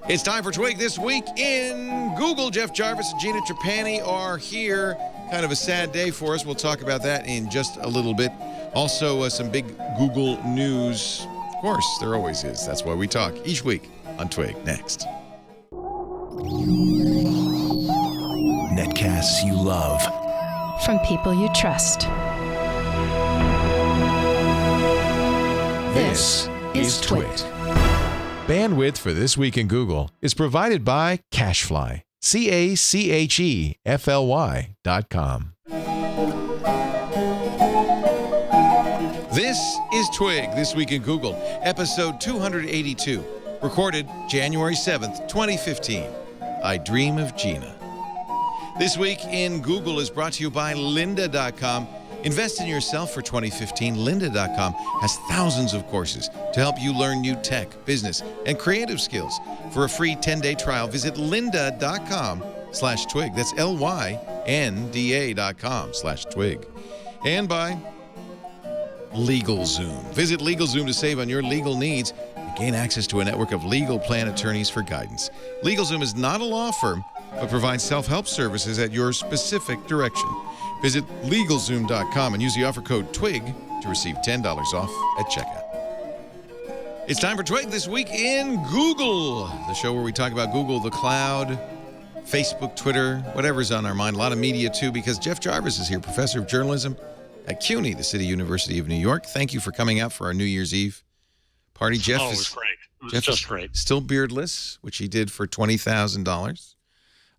It's time for Twig This Week in Google. Jeff Jarvis and Gina Trapani are here. Kind of a sad day for us. We'll talk about that in just a little bit. Also, some big Google news. Of course, there always is. That's why we talk each week on Twig. Next. Netcasts you love. From people you trust. This is Twig. Bandwidth for This Week in Google is provided by CacheFly. CacheFly.com. This is Twig This Week in Google, episode 282, recorded January 7th, 2015. I Dream of Gina. This Week in Google is brought to you by lynda.com. Invest in yourself for 2015. Lynda.com has thousands of courses to help you learn new tech, business, and creative skills. For a free 10-day trial, visit lynda.com/twig. That's LYNDA.com/twig. And by LegalZoom. Visit LegalZoom to save on your legal needs and gain access to a network of legal plan attorneys for guidance. LegalZoom is not a law firm, but provides self-help services at your specific direction. Visit LegalZoom.com and use the offer code TWIG to receive $10 off at checkout. It's time for Twig This Week in Google, the show where we talk about Google, the cloud, Facebook, Twitter, whatever's on our mind. A lot of media, too, because Jeff Jarvis is here, professor of journalism at CUNY, the City University of New York. Thank you for coming out for our New Year's Eve party. Jeff it was great. It was Jeff just great. Still beardless, which he did for $20,000.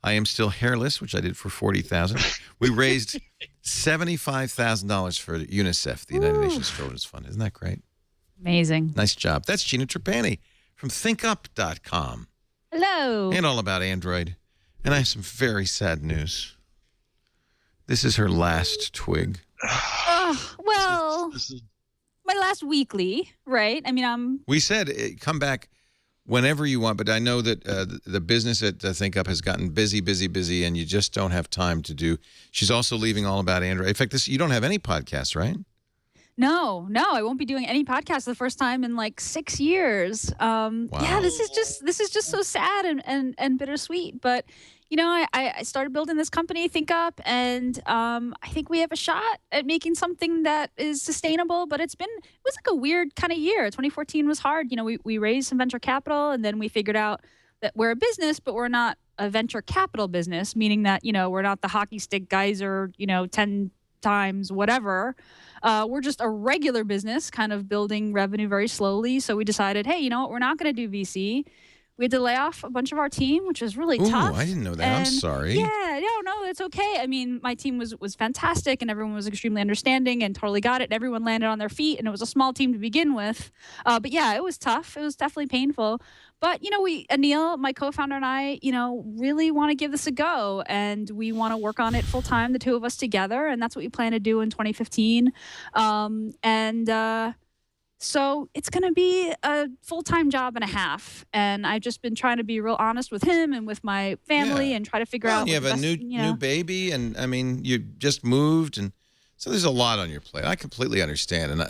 I am still hairless, which I did for $40,000. We raised $75,000 for UNICEF, the United Nations Children's Fund. Isn't that great? Amazing. Nice job. That's Gina Trapani from ThinkUp.com. Hello. And all about Android. And I have some very sad news. This is her last Twig. Well, my last weekly, right? I mean, We said come back whenever you want, but I know that the business at ThinkUp has gotten busy, and you just don't have time to do. She's also leaving all about Android. In fact, you don't have any podcasts, right? No, I won't be doing any podcasts the first time in like 6 years. Wow. Yeah, this is just so sad and bittersweet. But you know, I started building this company, ThinkUp, and I think we have a shot at making something that is sustainable. But it was like a weird kind of year. 2014 was hard. You know, we raised some venture capital, and then we figured out that we're a business, but we're not a venture capital business, meaning that, you know, we're not the hockey stick Geyser, 10 times whatever. We're just a regular business, kind of building revenue very slowly. So we decided, hey, you know what? We're not going to do VC. We had to lay off a bunch of our team, which was really tough. I didn't know that. I'm sorry. Yeah, no, it's okay. I mean, my team was fantastic, and everyone was extremely understanding and totally got it. And everyone landed on their feet, and it was a small team to begin with. But yeah, it was tough. It was definitely painful. But, you know, Anil, my co-founder, and I, you know, really want to give this a go, and we want to work on it full time, the two of us together, and that's what we plan to do in 2015. So it's going to be a full-time job and a half, and I've just been trying to be real honest with him and with my family and try to figure out. You have a new baby, and I mean, you just moved, and so there's a lot on your plate. I completely understand, and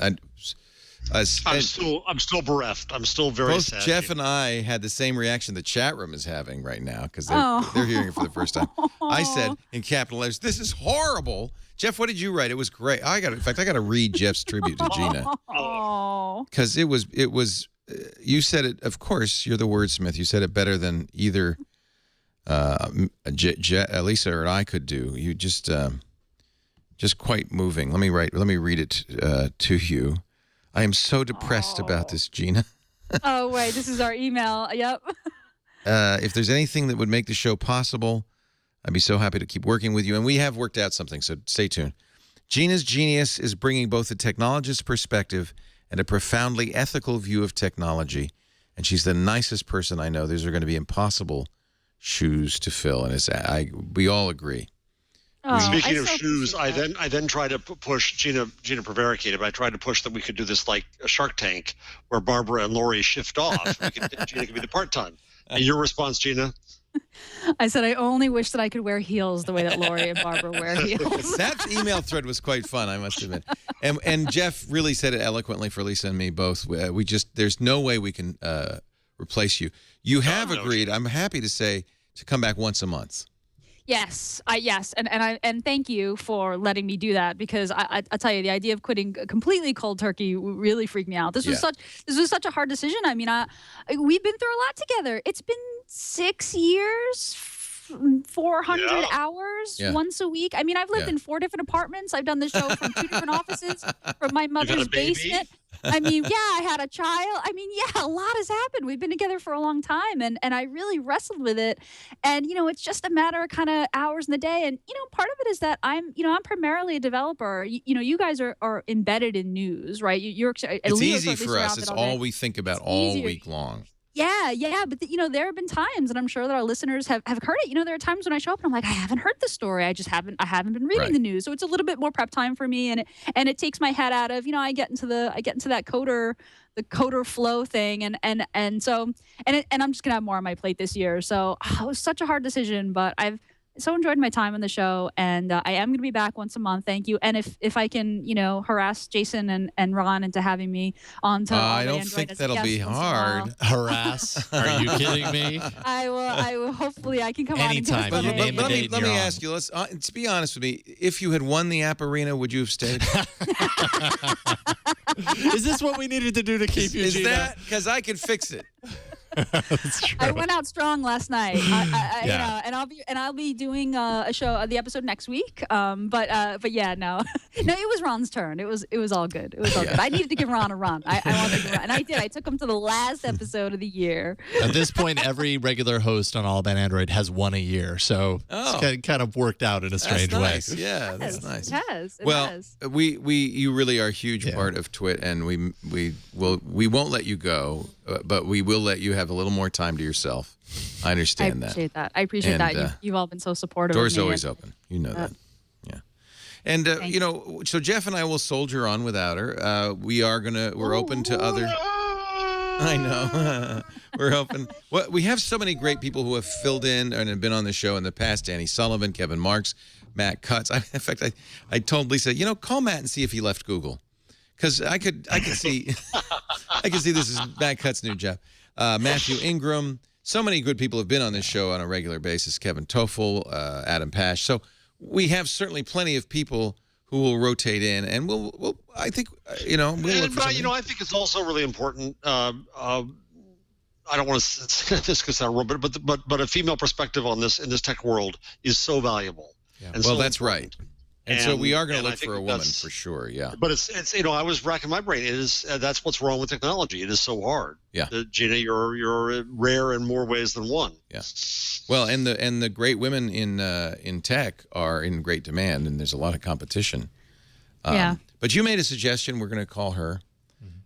I'm still bereft. I'm still very sad. Both Jeff and I had the same reaction the chat room is having right now because they're hearing it for the first time. I said in capital letters, "This is horrible." Jeff, what did you write? It was great. In fact, I got to read Jeff's tribute to Gina. Because it was. You said it. Of course, you're the wordsmith. You said it better than either Lisa or I could do. You just quite moving. Let me read it to you. I am so depressed about this, Gina. Oh wait, this is our email. Yep. If there's anything that would make the show possible, I'd be so happy to keep working with you. And we have worked out something, so stay tuned. Gina's genius is bringing both a technologist's perspective and a profoundly ethical view of technology. And she's the nicest person I know. These are going to be impossible shoes to fill. And we all agree. Speaking of shoes, I then tried to push Gina prevaricated, but I tried to push that we could do this like a Shark Tank where Barbara and Lori shift off. Gina could be the part-time. And your response, Gina? I said, I only wish that I could wear heels the way that Lori and Barbara wear heels. That email thread was quite fun, I must admit. And Jeff really said it eloquently for Lisa and me both. There's no way we can replace you. You have no, agreed, I'm happy to say, to come back once a month. Yes, and thank you for letting me do that, because I tell you, the idea of quitting completely cold turkey really freaked me out. This was such a hard decision. I mean, we've been through a lot together. It's been 6 years. 400 hours once a week. I mean, I've lived in 4 different apartments. I've done the show from 2 different offices, from my mother's basement. I mean, I had a child. I mean, a lot has happened. We've been together for a long time, and I really wrestled with it. And, it's just a matter of kind of hours in the day. And, part of it is that I'm primarily a developer. You guys are embedded in news, right? It's easy for us. It's all we think about all week long. Yeah, but there have been times, and I'm sure that our listeners have heard it. There are times when I show up and I'm like, I haven't heard the story. I haven't been reading the news. So it's a little bit more prep time for me, and it takes my head out of, I get into that coder flow thing, and I'm just gonna have more on my plate this year. So it was such a hard decision, but I've so enjoyed my time on the show, and I am going to be back once a month. Thank you. And if I can, harass Jason and Ron into having me on to I don't think that'll be hard. Harass? Are you kidding me? I will. Hopefully, I can come anytime. on. But let me ask you. Let's be honest with me. If you had won the App Arena, would you have stayed? Is this what we needed to do to keep you? Is Gina? that because I could fix it? That's true. I went out strong last night. And I'll be doing a show, the episode next week. But yeah, no, it was Ron's turn. It was all good. It was all good. I needed to give Ron a run. I wanted to run, and I did. I took him to the last episode of the year. At this point, every regular host on All About Android has won a year, so it's kind of worked out in a strange way. Yeah, that's nice. It has. You really are a huge part of Twit, and we won't let you go, but we will let you have a little more time to yourself. I understand that. I appreciate that. You've all been so supportive. Door's of me, always open. You know that. Yeah. And so Jeff and I will soldier on without her. We're open to other. I know. We're open. Well, we have so many great people who have filled in and have been on the show in the past. Danny Sullivan, Kevin Marks, Matt Cutts. In fact, I told Lisa, call Matt and see if he left Google, because I could see I could see this is Matt Cutts' new job. Matthew Ingram. So many good people have been on this show on a regular basis. Kevin Toffel, Adam Pash. So we have certainly plenty of people who will rotate in, and we'll I think we'll look for something. I think it's also really important. I don't want to this could sound wrong, but a female perspective on this in this tech world is so valuable. Yeah. Well, that's right. And so we are going to look for a woman for sure, yeah. But it's I was racking my brain. It is that's what's wrong with technology. It is so hard. Yeah. Gina, you're rare in more ways than one. Yeah. Well, and the great women in tech are in great demand, and there's a lot of competition. But you made a suggestion. We're going to call her.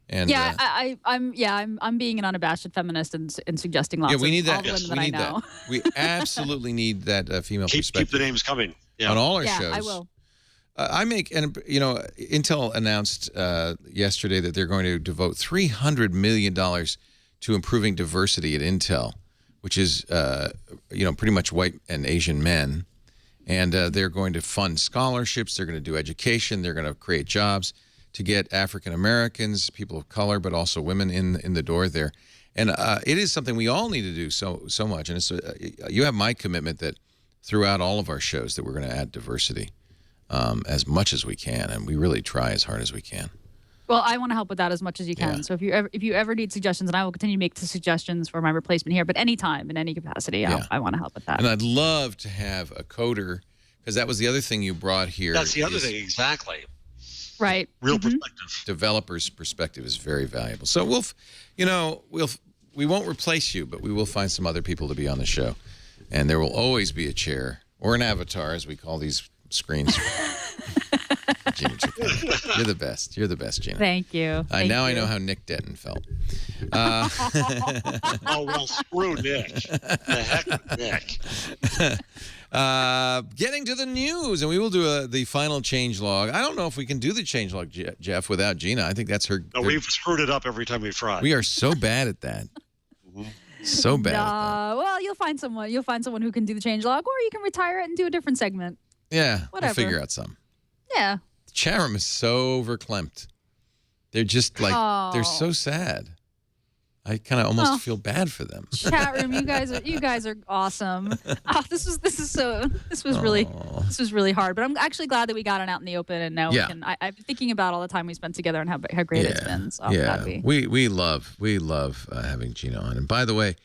And I'm being an unabashed feminist and suggesting lots. Yeah, we need that. All the women that I know. We absolutely need that female perspective. Keep the names coming. Yeah. On all our shows. Yeah, I will. Intel announced yesterday that they're going to devote $300 million to improving diversity at Intel, which is, pretty much white and Asian men. And they're going to fund scholarships. They're going to do education. They're going to create jobs to get African Americans, people of color, but also women in the door there. And it is something we all need to do so much. And it's you have my commitment that throughout all of our shows that we're going to add diversity. As much as we can, and we really try as hard as we can. Well, I want to help with that as much as you can. Yeah. So if you ever need suggestions, and I will continue to make the suggestions for my replacement here, but anytime in any capacity, I want to help with that. And I'd love to have a coder, because that was the other thing you brought here. That's the other thing, exactly. Right. Real perspective. Developers' perspective is very valuable. So we won't replace you, but we will find some other people to be on the show, and there will always be a chair or an avatar, as we call these screens. Gina Trapani. You're the best. You're the best, Gina. Thank you. I know how Nick Denton felt. Oh, well, screw Nick. The heck with Nick. Getting to the news, and we will do the final changelog. I don't know if we can do the changelog, Jeff, without Gina. I think that's her. No, we've screwed it up every time we've tried. We are so bad at that. So bad. Well, you'll find someone. You'll find someone who can do the changelog, or you can retire it and do a different segment. Yeah, whatever. We'll figure out some. Yeah. The chat room is so verklempt. They're just like they're so sad. I kind of almost feel bad for them. Chat room, you guys are awesome. Oh, this was really hard, but I'm actually glad that we got it out in the open, and now we can. I'm thinking about all the time we spent together and how great it's been. So I'm glad we love having Gina on. And by the way,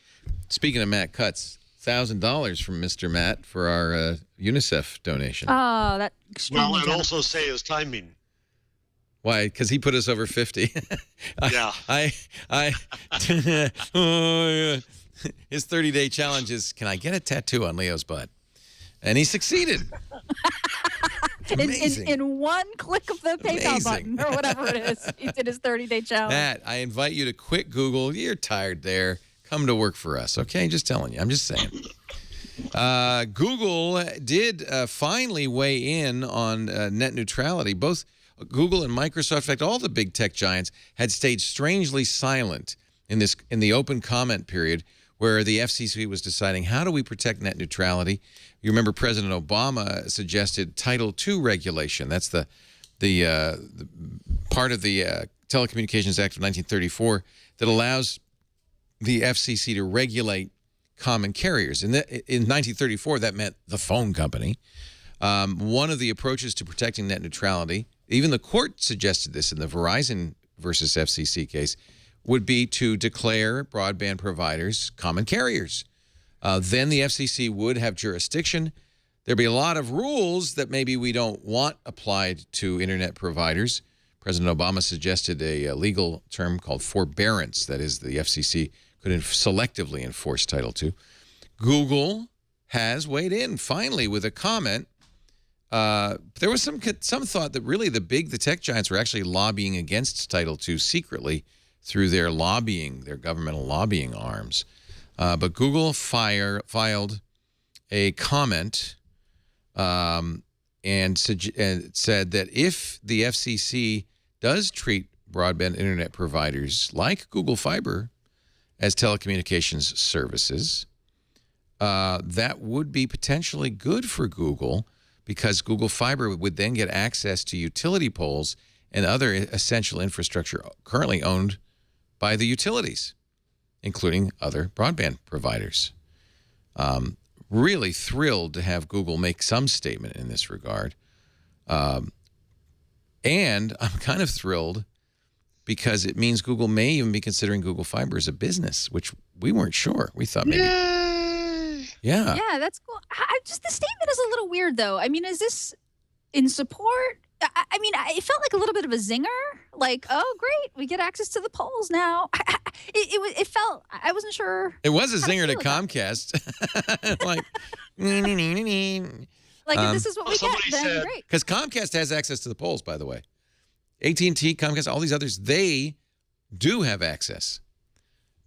speaking of Matt Cutts, $1,000 from Mr. Matt for our UNICEF donation. Oh, that extremely Well, and also say his timing. Why? Because he put us over 50. Yeah. His 30-day challenge is, can I get a tattoo on Leo's butt? And he succeeded. in one click of the PayPal button or whatever it is. He did his 30-day challenge. Matt, I invite you to quit Google. You're tired there. Come to work for us, okay? Just telling you. I'm just saying. Google did finally weigh in on net neutrality. Both Google and Microsoft, in fact, all the big tech giants had stayed strangely silent in the open comment period where the FCC was deciding, how do we protect net neutrality? You remember President Obama suggested Title II regulation. That's the part of the Telecommunications Act of 1934 that allows the FCC to regulate common carriers. In 1934, that meant the phone company. One of the approaches to protecting net neutrality, even the court suggested this in the Verizon versus FCC case, would be to declare broadband providers common carriers. Then the FCC would have jurisdiction. There'd be a lot of rules that maybe we don't want applied to internet providers. President Obama suggested a legal term called forbearance. That is, the FCC could selectively enforce Title II. Google has weighed in finally with a comment. There was some thought that really the tech giants were actually lobbying against Title II secretly through their governmental lobbying arms. But Google filed a comment and said that if the FCC does treat broadband internet providers like Google Fiber as telecommunications services, that would be potentially good for Google, because Google Fiber would then get access to utility poles and other essential infrastructure currently owned by the utilities, including other broadband providers. Really thrilled to have Google make some statement in this regard. And I'm kind of thrilled because it means Google may even be considering Google Fiber as a business, which we weren't sure. We thought maybe... Yeah. Yeah, that's cool. The statement is a little weird, though. I mean, is this in support? I mean, it felt like a little bit of a zinger. Like, oh, great, we get access to the polls now. It felt, I wasn't sure. It was a zinger to Comcast. Like, if this is what we get, then great. Because Comcast has access to the polls, by the way. AT&T, Comcast, all these others, they do have access.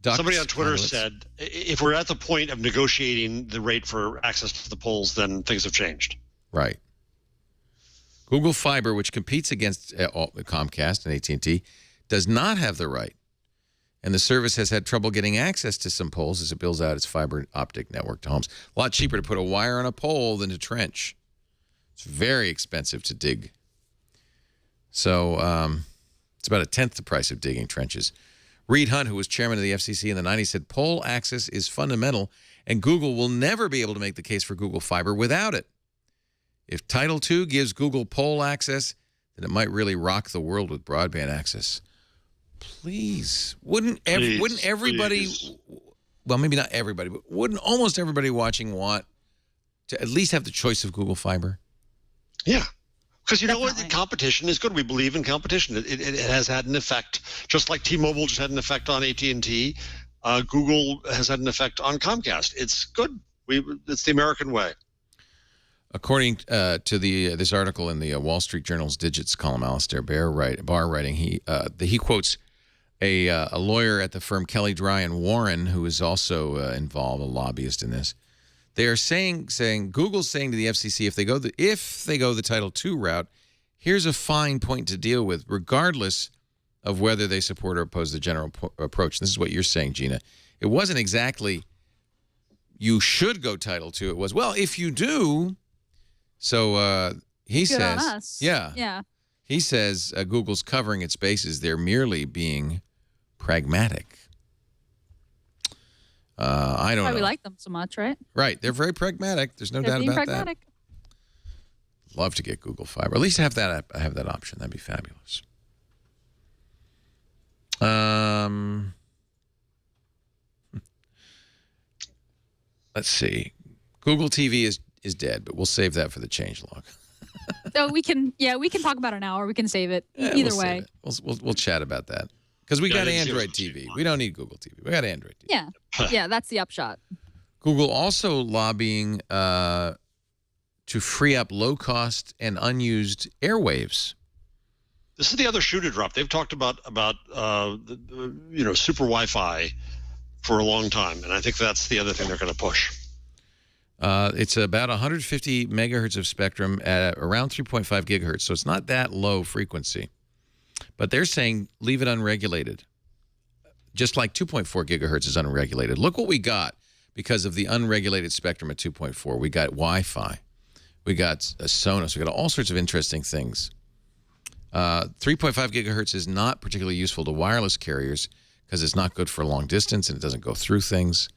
Somebody on Twitter said, if we're at the point of negotiating the rate for access to the polls, then things have changed. Right. Google Fiber, which competes against Comcast and AT&T, does not have the right. And the service has had trouble getting access to some poles as it builds out its fiber optic network to homes. A lot cheaper to put a wire on a pole than to trench. It's very expensive to dig. So it's about a tenth the price of digging trenches. Reed Hunt, who was chairman of the FCC in the 90s, said pole access is fundamental, and Google will never be able to make the case for Google Fiber without it. If Title II gives Google pole access, then it might really rock the world with broadband access. Please. Wouldn't everybody, well, maybe not everybody, but wouldn't almost everybody watching want to at least have the choice of Google Fiber? Yeah. Because you know what? Competition is good. We believe in competition. It has had an effect, just like T-Mobile just had an effect on AT&T. Google has had an effect on Comcast. It's good. It's the American way. According to this article in the Wall Street Journal's Digits column, Alistair Barr writing, he quotes a lawyer at the firm Kelly Dry and Warren, who is also involved, a lobbyist in this. They are saying Google's saying to the FCC, if they go the Title II route, here's a fine point to deal with, regardless of whether they support or oppose the general approach. This is what you're saying, Gina. It wasn't exactly you should go Title II. It was, well, if you do. So he Good says, on us. Yeah. He says Google's covering its bases. They're merely being pragmatic. I don't Why know. we like them so much, right? Right. They're very pragmatic. There's no They're doubt being about pragmatic. that. Love to get Google Fiber. At least have that option. That'd be fabulous. Let's see. Google TV is dead, but we'll save that for the changelog. So we can talk about it an hour. We can save it. Yeah, Either we'll way. save it. We'll chat about that because we got I didn't see Android what you TV. said. We don't need Google TV. We got Android TV. Yeah. Yeah, that's the upshot. Google also lobbying to free up low-cost and unused airwaves. This is the other shoe to drop. They've talked about super Wi-Fi for a long time, and I think that's the other thing they're going to push. It's about 150 megahertz of spectrum at around 3.5 gigahertz, so it's not that low frequency. But they're saying leave it unregulated, just like 2.4 gigahertz is unregulated. Look what we got because of the unregulated spectrum at 2.4. We got Wi-Fi. We got Sonos. We got all sorts of interesting things. 3.5 gigahertz is not particularly useful to wireless carriers because it's not good for long distance and it doesn't go through things.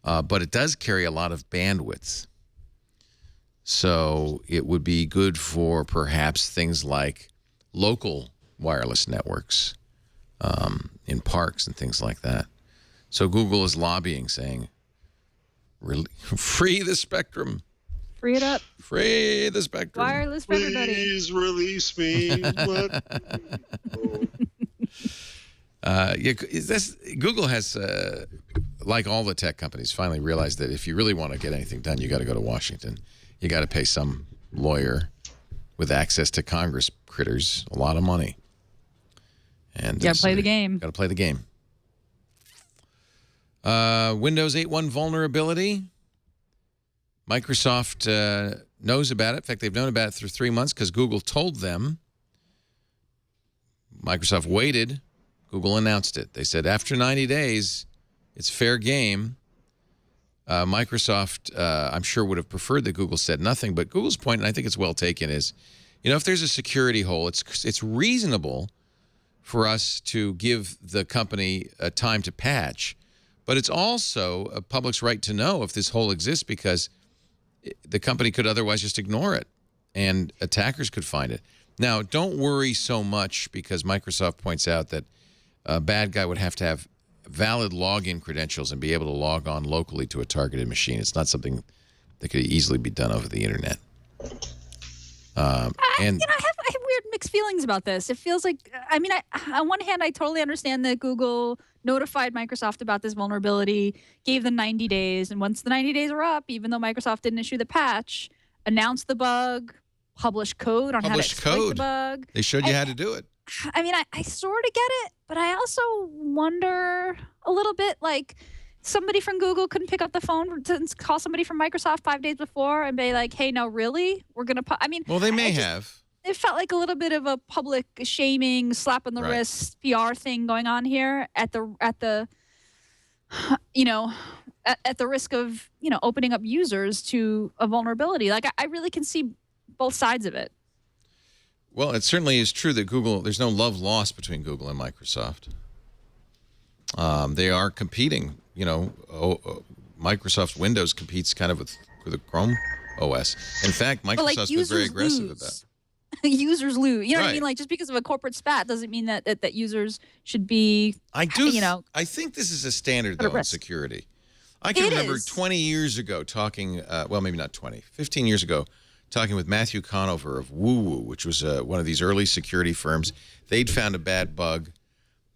But it does carry a lot of bandwidth. So it would be good for perhaps things like local wireless networks in parks and things like that. So Google is lobbying, saying, free the spectrum. Free it up. Free the spectrum. Wireless for everybody. Please release me. Google has, like all the tech companies, finally realized that if you really want to get anything done, you got to go to Washington. You got to pay some lawyer with access to Congress critters a lot of money. And Got to play the game. Got to play the game. Windows 8.1 vulnerability. Microsoft knows about it. In fact, they've known about it for 3 months because Google told them. Microsoft waited. Google announced it. They said after 90 days, it's fair game. Microsoft, I'm sure, would have preferred that Google said nothing. But Google's point, and I think it's well taken, is, if there's a security hole, it's reasonable for us to give the company time to patch. But it's also a public's right to know if this hole exists because the company could otherwise just ignore it and attackers could find it. Now, don't worry so much because Microsoft points out that a bad guy would have to have valid login credentials and be able to log on locally to a targeted machine. It's not something that could easily be done over the internet. I have weird mixed feelings about this. It feels like, on one hand, I totally understand that Google notified Microsoft about this vulnerability, gave them 90 days, and once the 90 days are up, even though Microsoft didn't issue the patch, announced the bug, published code on how to exploit the bug. They showed you how to do it. I sort of get it, but I also wonder a little bit, like, somebody from Google couldn't pick up the phone to call somebody from Microsoft 5 days before and be like, hey, no, really? We're going to... Well, they may have. It felt like a little bit of a public shaming, slap on the wrist PR thing going on here at the risk of, opening up users to a vulnerability. Like, I really can see both sides of it. Well, it certainly is true that Google, there's no love lost between Google and Microsoft. They are competing. Microsoft Windows competes kind of with the Chrome OS. In fact, Microsoft's been very aggressive about it. Users lose. You know what I mean? Right. Like, just because of a corporate spat doesn't mean that users should be, I think this is a standard, though, in security. I can remember 20 years ago talking, well, maybe not 20, 15 years ago, talking with Matthew Conover of WooWoo, which was one of these early security firms. They'd found a bad bug.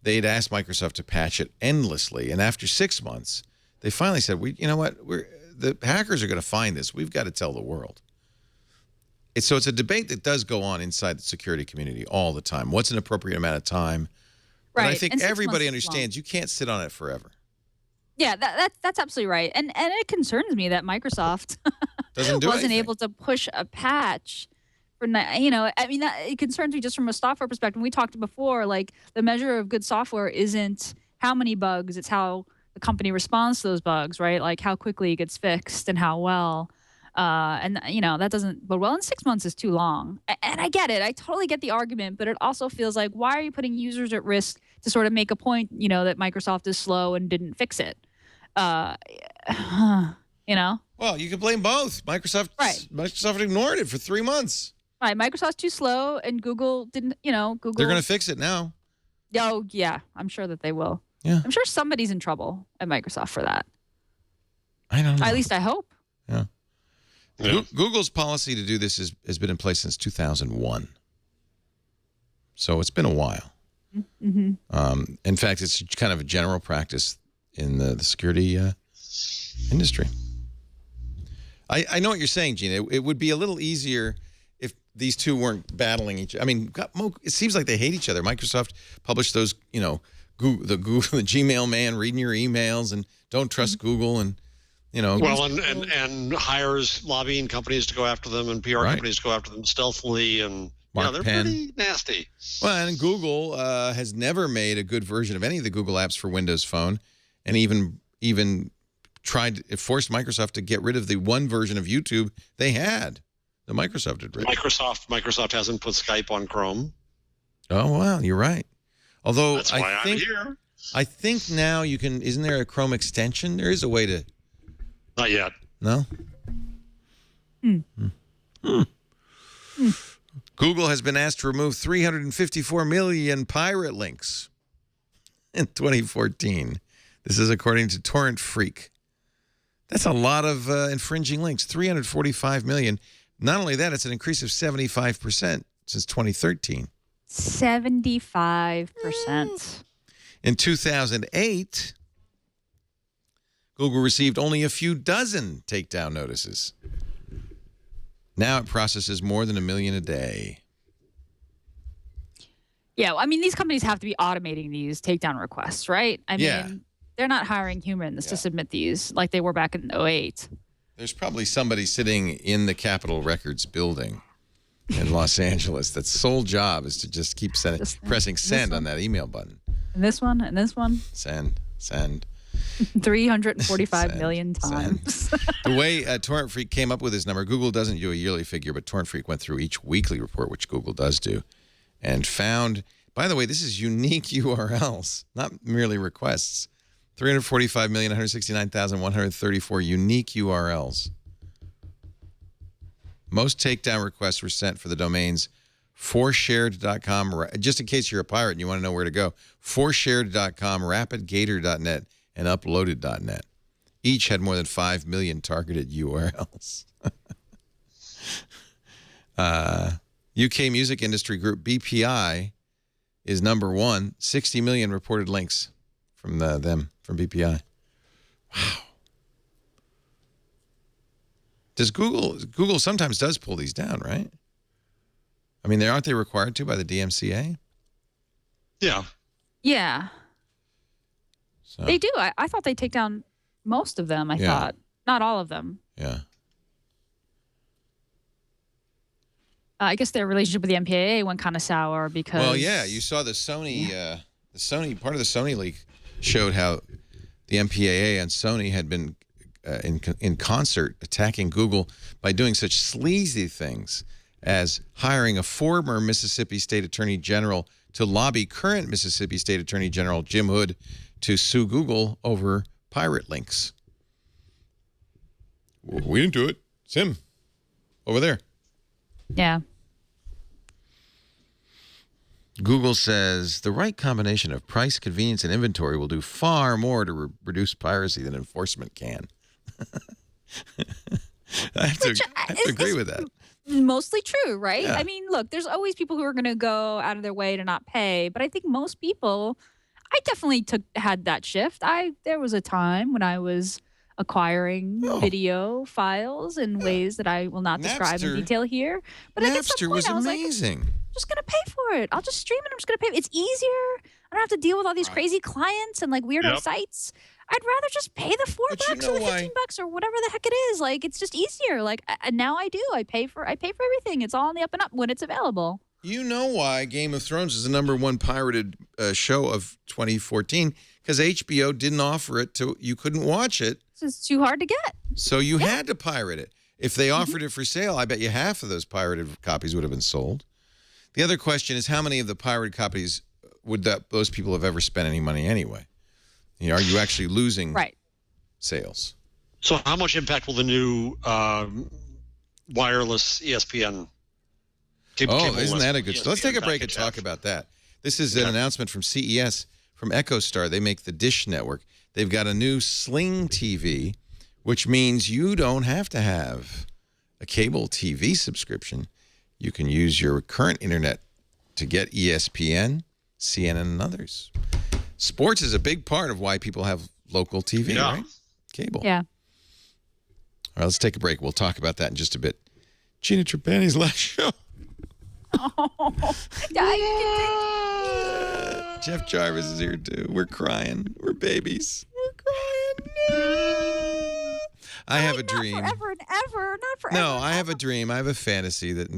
They'd asked Microsoft to patch it endlessly. And after 6 months, they finally said, you know what? The hackers are going to find this. We've got to tell the world. So it's a debate that does go on inside the security community all the time. What's an appropriate amount of time? Right. But I think everybody understands you can't sit on it forever. Yeah, that's absolutely right. And it concerns me that Microsoft wasn't able to push a patch for, it concerns me just from a software perspective. We talked before, like, the measure of good software isn't how many bugs, it's how the company responds to those bugs, right? Like how quickly it gets fixed and how well. That doesn't bode well. And 6 months is too long. And I get it. I totally get the argument, but it also feels like, why are you putting users at risk to sort of make a point, that Microsoft is slow and didn't fix it? You know? Well, you could blame both. Microsoft ignored it for 3 months. Right. Microsoft's too slow, and Google didn't, Google. They're going to fix it now. Oh, yeah. I'm sure that they will. Yeah. I'm sure somebody's in trouble at Microsoft for that. I don't know. At least I hope. Yeah. Google's policy to do this has been in place since 2001. So it's been a while. Mm-hmm. In fact, it's kind of a general practice in the security industry. I know what you're saying, Gina. It would be a little easier if these two weren't battling each other. I mean, it seems like they hate each other. Microsoft published those, the Gmail man reading your emails and don't trust Google and, Well, and hires lobbying companies to go after them and PR companies to go after them stealthily and they're pretty nasty. Well, and Google has never made a good version of any of the Google apps for Windows Phone, and even forced Microsoft to get rid of the one version of YouTube they had. The Microsoft had written. Microsoft hasn't put Skype on Chrome. Oh wow, you're right. Although that's why I'm here. I think now you can. Isn't there a Chrome extension? There is a way to. Not yet. No. Google has been asked to remove 354 million pirate links in 2014. This is according to Torrent Freak. That's a lot of infringing links, 345 million. Not only that, it's an increase of 75% since 2013. 75%. In 2008, Google received only a few dozen takedown notices. Now it processes more than 1 million a day. Yeah, I mean, these companies have to be automating these takedown requests, right? I mean, they're not hiring humans to submit these like they were back in 2008. There's probably somebody sitting in the Capitol Records building in Los Angeles that's sole job is to just keep pressing send on that email button. And this one, and this one. Send. 345 million times. The way Torrent Freak came up with this number, Google doesn't do a yearly figure, but Torrent Freak went through each weekly report, which Google does do, and found, by the way, this is unique URLs, not merely requests. 345,169,134 unique URLs. Most takedown requests were sent for the domains forshared.com, just in case you're a pirate and you want to know where to go, forshared.com, rapidgator.net, and uploaded.net. Each had more than 5 million targeted URLs. UK music industry group BPI is number one, 60 million reported links from from BPI. Wow. Google sometimes does pull these down, right? I mean, aren't they required to by the DMCA? Yeah. Yeah. So. They do. I thought they take down most of them, I thought. Not all of them. Yeah. I guess their relationship with the MPAA went kind of sour because... Well, yeah, you saw the Sony, part of the Sony leak showed how the MPAA and Sony had been in concert attacking Google by doing such sleazy things as hiring a former Mississippi State Attorney General to lobby current Mississippi State Attorney General Jim Hood to sue Google over pirate links. We didn't do it. It's him over there. Yeah. Google says the right combination of price, convenience, and inventory will do far more to reduce piracy than enforcement can. I have to agree with that. Mostly true, right? Yeah. I mean, look, there's always people who are going to go out of their way to not pay, but I think most people, I definitely had that shift. There was a time when I was acquiring video files in ways that I will not describe in detail here. But Napster was amazing. Like, I'm just going to pay for it. I'll just stream it. I'm just going to pay. It's easier. I don't have to deal with all these crazy clients and like weirdo sites. I'd rather just pay the $4 or the $15 or whatever the heck it is. Like, it's just easier. Like, now I do. I pay for everything. It's all on the up and up when it's available. You know why Game of Thrones is the #1 pirated show of 2014? Because HBO didn't offer it you couldn't watch it. It's too hard to get. So you had to pirate it. If they offered it for sale, I bet you half of those pirated copies would have been sold. The other question is, how many of the pirated copies would those people have ever spent any money anyway? Are you actually losing sales. So how much impact will the new wireless ESPN isn't that a good story? Let's take a break and talk about that. This is an announcement from CES, from EchoStar. They make the Dish Network. They've got a new Sling TV, which means you don't have to have a cable TV subscription. You can use your current internet to get ESPN, CNN, and others. Sports is a big part of why people have local TV, right? Cable. Yeah. All right, let's take a break. We'll talk about that in just a bit. Gina Trapani's last show. Jeff Jarvis is here, too. We're crying. We're babies. We're crying. I have a dream. Not forever and ever. Not forever. No, I have a dream. I have a fantasy that,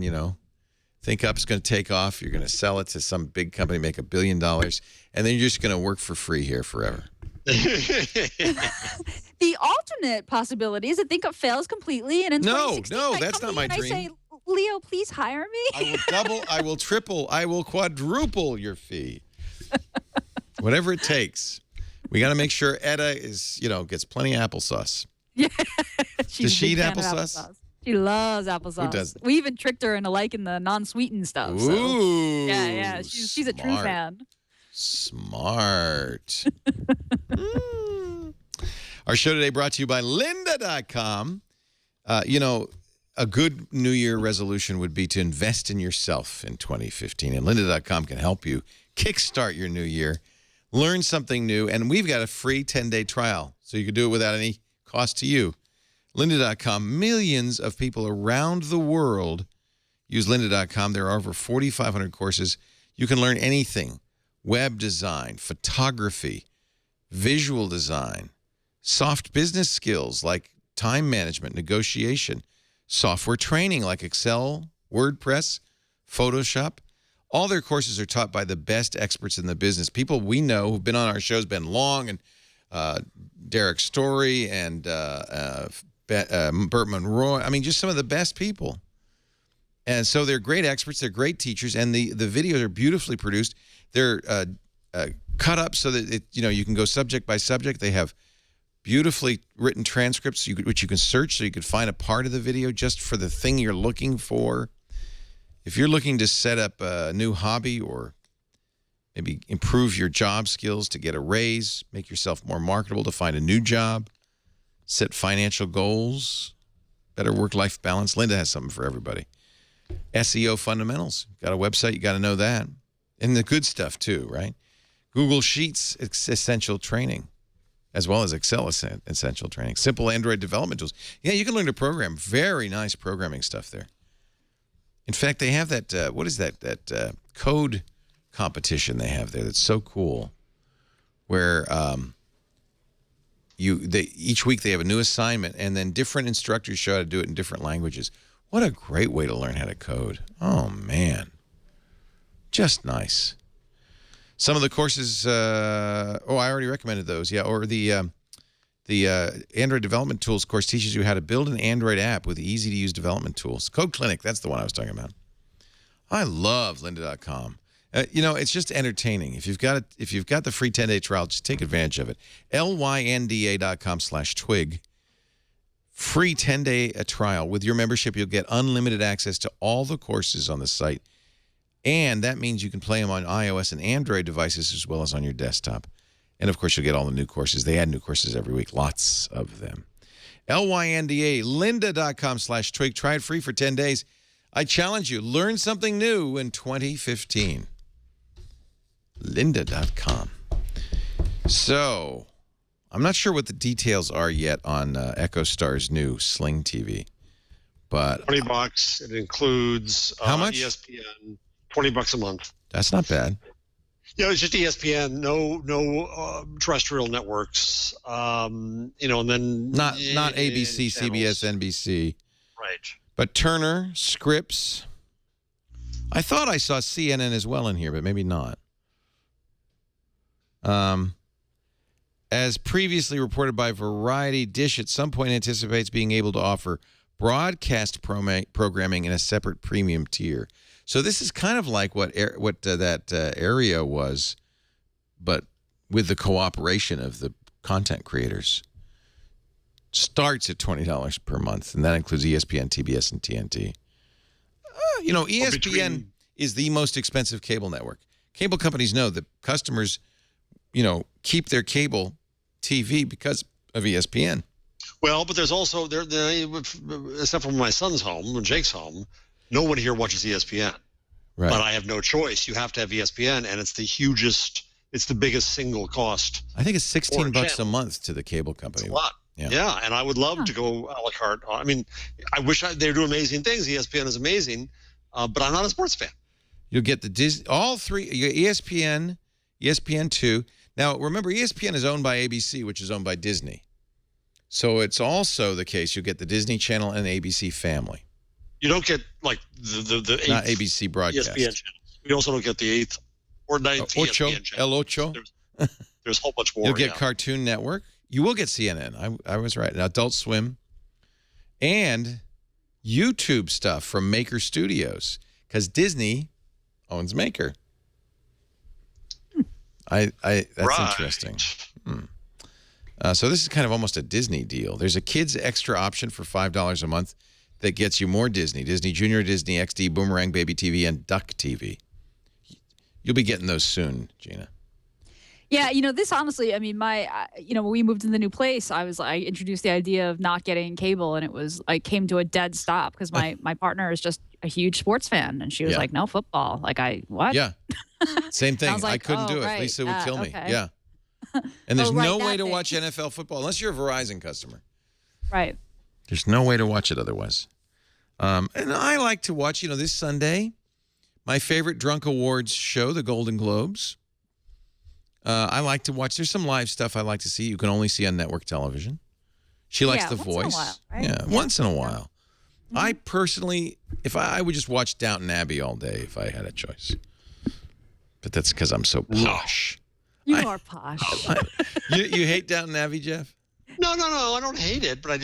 Think Up's going to take off. You're going to sell it to some big company, make $1 billion, and then you're just going to work for free here forever. The alternate possibility is that Think Up fails completely, and in 2016, that's not my dream. I say, Leo, please hire me. I will double, I will triple, I will quadruple your fee. Whatever it takes. We got to make sure Etta is, gets plenty of applesauce. Yeah. Does she eat applesauce? She loves applesauce. Who doesn't? We even tricked her into liking the non-sweetened stuff. Ooh. So. Yeah. She's a true fan. Smart. Our show today brought to you by lynda.com. A good New Year resolution would be to invest in yourself in 2015. And lynda.com can help you kickstart your new year, learn something new, and we've got a free 10-day trial, so you can do it without any cost to you. lynda.com, millions of people around the world use lynda.com. There are over 4,500 courses. You can learn anything: web design, photography, visual design, soft business skills like time management, negotiation, software training like Excel, WordPress, Photoshop. All their courses are taught by the best experts in the business. People we know who've been on our shows, Ben Long and Derek Story and Burt Monroe. I mean, just some of the best people. And so they're great experts. They're great teachers. And the videos are beautifully produced. They're cut up so that you can go subject by subject. They have beautifully written transcripts which you can search so you could find a part of the video just for the thing you're looking for. If you're looking to set up a new hobby or maybe improve your job skills to get a raise, make yourself more marketable to find a new job, set financial goals, better work-life balance, Lynda has something for everybody. SEO fundamentals. Got a website, you got to know that. And the good stuff too, right? Google Sheets essential training, as well as Excel essential training. Simple Android development tools. Yeah, you can learn to program. Very nice programming stuff there. In fact, they have that, what is that code competition they have there that's so cool, where each week they have a new assignment, and then different instructors show how to do it in different languages. What a great way to learn how to code. Oh, man. Just nice. Some of the courses, I already recommended those. Yeah, or the Android Development Tools course teaches you how to build an Android app with easy-to-use development tools. Code Clinic, that's the one I was talking about. I love lynda.com. It's just entertaining. If you've got the free 10-day trial, just take advantage of it. lynda.com/twig. Free 10-day trial. With your membership, you'll get unlimited access to all the courses on the site. And that means you can play them on iOS and Android devices as well as on your desktop. And, of course, you'll get all the new courses. They add new courses every week. Lots of them. LYNDA, lynda.com/twig. Try it free for 10 days. I challenge you. Learn something new in 2015. lynda.com. So, I'm not sure what the details are yet on EchoStar's new Sling TV. But $20. It includes how much? ESPN. $20 a month. That's not bad. Yeah, it's just ESPN, no terrestrial networks, and then not ABC, CBS, NBC, right? But Turner, Scripps. I thought I saw CNN as well in here, but maybe not. As previously reported by Variety, Dish at some point anticipates being able to offer broadcast programming in a separate premium tier. So this is kind of like what that area was, but with the cooperation of the content creators. starts at $20 per month, and that includes ESPN, TBS, and TNT. ESPN is the most expensive cable network. Cable companies know that customers, keep their cable TV because of ESPN. Well, but there's also, except for my son's home, Jake's home, no one here watches ESPN. Right. But I have no choice. You have to have ESPN, and it's the biggest single cost. I think it's $16 a month to the cable company. It's a lot. Yeah, and I would love to go a la carte. I mean, I wish they do amazing things. ESPN is amazing, but I'm not a sports fan. You'll get all three, ESPN, ESPN2. Now, remember, ESPN is owned by ABC, which is owned by Disney. So it's also the case you'll get the Disney Channel and ABC Family. You don't get, like, the eighth not ABC broadcast. ESPN channels. We also don't get the 8th or 9th ESPN channel. El Ocho. There's a whole bunch more. You'll get Cartoon Network. You will get CNN. I was right. Now, Adult Swim. And YouTube stuff from Maker Studios. Because Disney owns Maker. That's interesting. So this is kind of almost a Disney deal. There's a kids extra option for $5 a month that gets you more Disney. Disney Junior, Disney XD, Boomerang Baby TV, and Duck TV. You'll be getting those soon, Gina. Yeah, this honestly, I mean, when we moved to the new place, I introduced the idea of not getting cable, and I came to a dead stop because my partner is just a huge sports fan, and she was like, no football. Like, what? Yeah. Same thing. I couldn't do it. Right. Lisa would kill me. Okay. Yeah. And there's no way to thing. watch NFL football unless you're a Verizon customer. Right. There's no way to watch it otherwise. And I like to watch, this Sunday, my favorite drunk awards show, the Golden Globes. I like to watch. There's some live stuff I like to see. You can only see on network television. She likes The Voice. Once in a while, right? Yeah, once in a while. Mm-hmm. I personally, I would just watch Downton Abbey all day if I had a choice. But that's because I'm so posh. You are posh. You hate Downton Abbey, Jeff? No. I don't hate it, but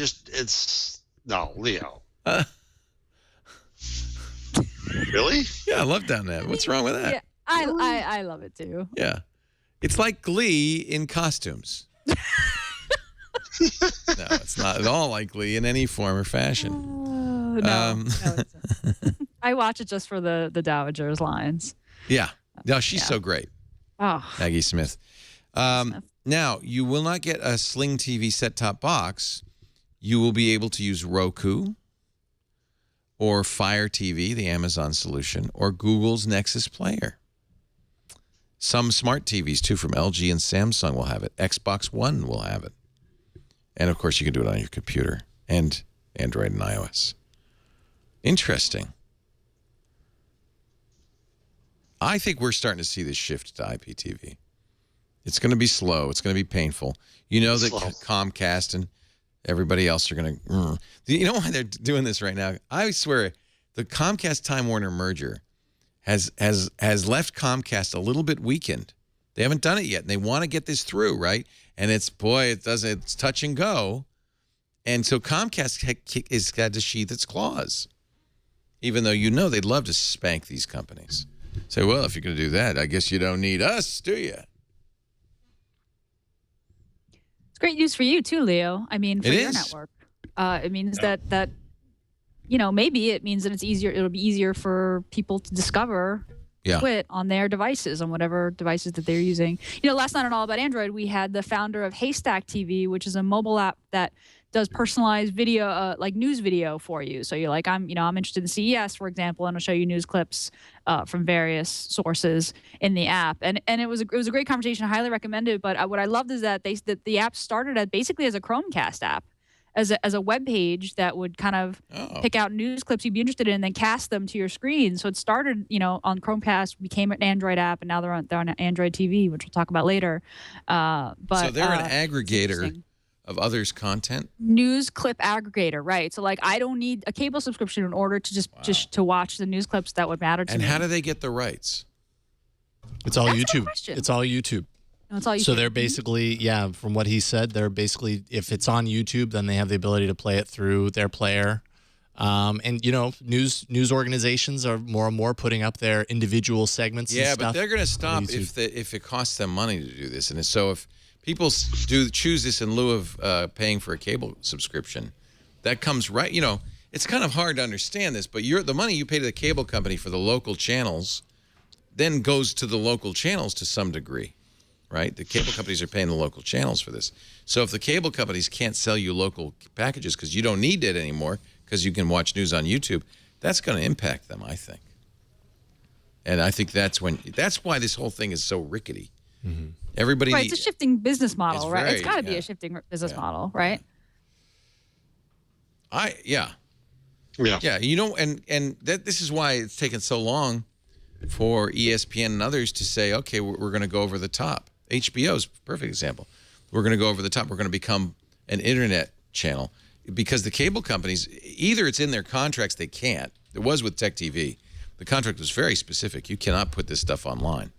Leo. Really? Yeah, I love Downton Abbey. What's wrong with that? Yeah, I love it too. Yeah. It's like Glee in costumes. No, it's not at all like Glee in any form or fashion. No, I watch it just for the Dowager's lines. Yeah. No, she's so great. Oh, Maggie Smith. Now, you will not get a Sling TV set-top box. You will be able to use Roku or Fire TV, the Amazon solution, or Google's Nexus Player. Some smart TVs, too, from LG and Samsung will have it. Xbox One will have it. And, of course, you can do it on your computer and Android and iOS. Interesting. I think we're starting to see this shift to IPTV. It's going to be slow. It's going to be painful. You know that Comcast and everybody else are going to... You know why they're doing this right now? I swear, the Comcast-Time Warner merger has left Comcast a little bit weakened. They haven't done it yet, and they want to get this through, right? And it's touch and go. And so Comcast has got to sheath its claws, even though they'd love to spank these companies. Say, well, if you're going to do that, I guess you don't need us, do you? It's great news for you too, Leo. I mean, for your network, it means that maybe it means that it's easier. It'll be easier for people to discover Twit on their devices, on whatever devices that they're using. Last night on All About Android, we had the founder of Haystack TV, which is a mobile app that does personalized video, like news video for you. So you're like, I'm interested in CES, for example, and I'll show you news clips from various sources in the app. And it was a great conversation. I highly recommend it. But what I loved is that the app started basically as a Chromecast app, as a web page that would kind of pick out news clips you'd be interested in and then cast them to your screen. So it started, on Chromecast, became an Android app, and now they're on Android TV, which we'll talk about later. But so they're an aggregator of others' content? News clip aggregator, right. So I don't need a cable subscription in order to just to watch the news clips that would matter to me. And how do they get the rights? It's all YouTube. It's all YouTube. No, it's all YouTube. So they're basically, from what he said, they're basically, if it's on YouTube, then they have the ability to play it through their player. And news organizations are more and more putting up their individual segments. Yeah, and stuff but they're going to stop if it costs them money to do this. And so if People choose this in lieu of paying for a cable subscription. That comes right, it's kind of hard to understand this, but the money you pay to the cable company for the local channels then goes to the local channels to some degree, right? The cable companies are paying the local channels for this. So if the cable companies can't sell you local packages because you don't need it anymore because you can watch news on YouTube, that's going to impact them, I think. And I think that's why this whole thing is so rickety. Mm-hmm. Everybody it's a shifting business model, right? It's got to be yeah. a shifting business model, right? Yeah. And this is why it's taken so long for ESPN and others to say, okay, we're going to go over the top. HBO is a perfect example. We're going to go over the top. We're going to become an internet channel because the cable companies, either it's in their contracts, they can't. It was with Tech TV. The contract was very specific. You cannot put this stuff online.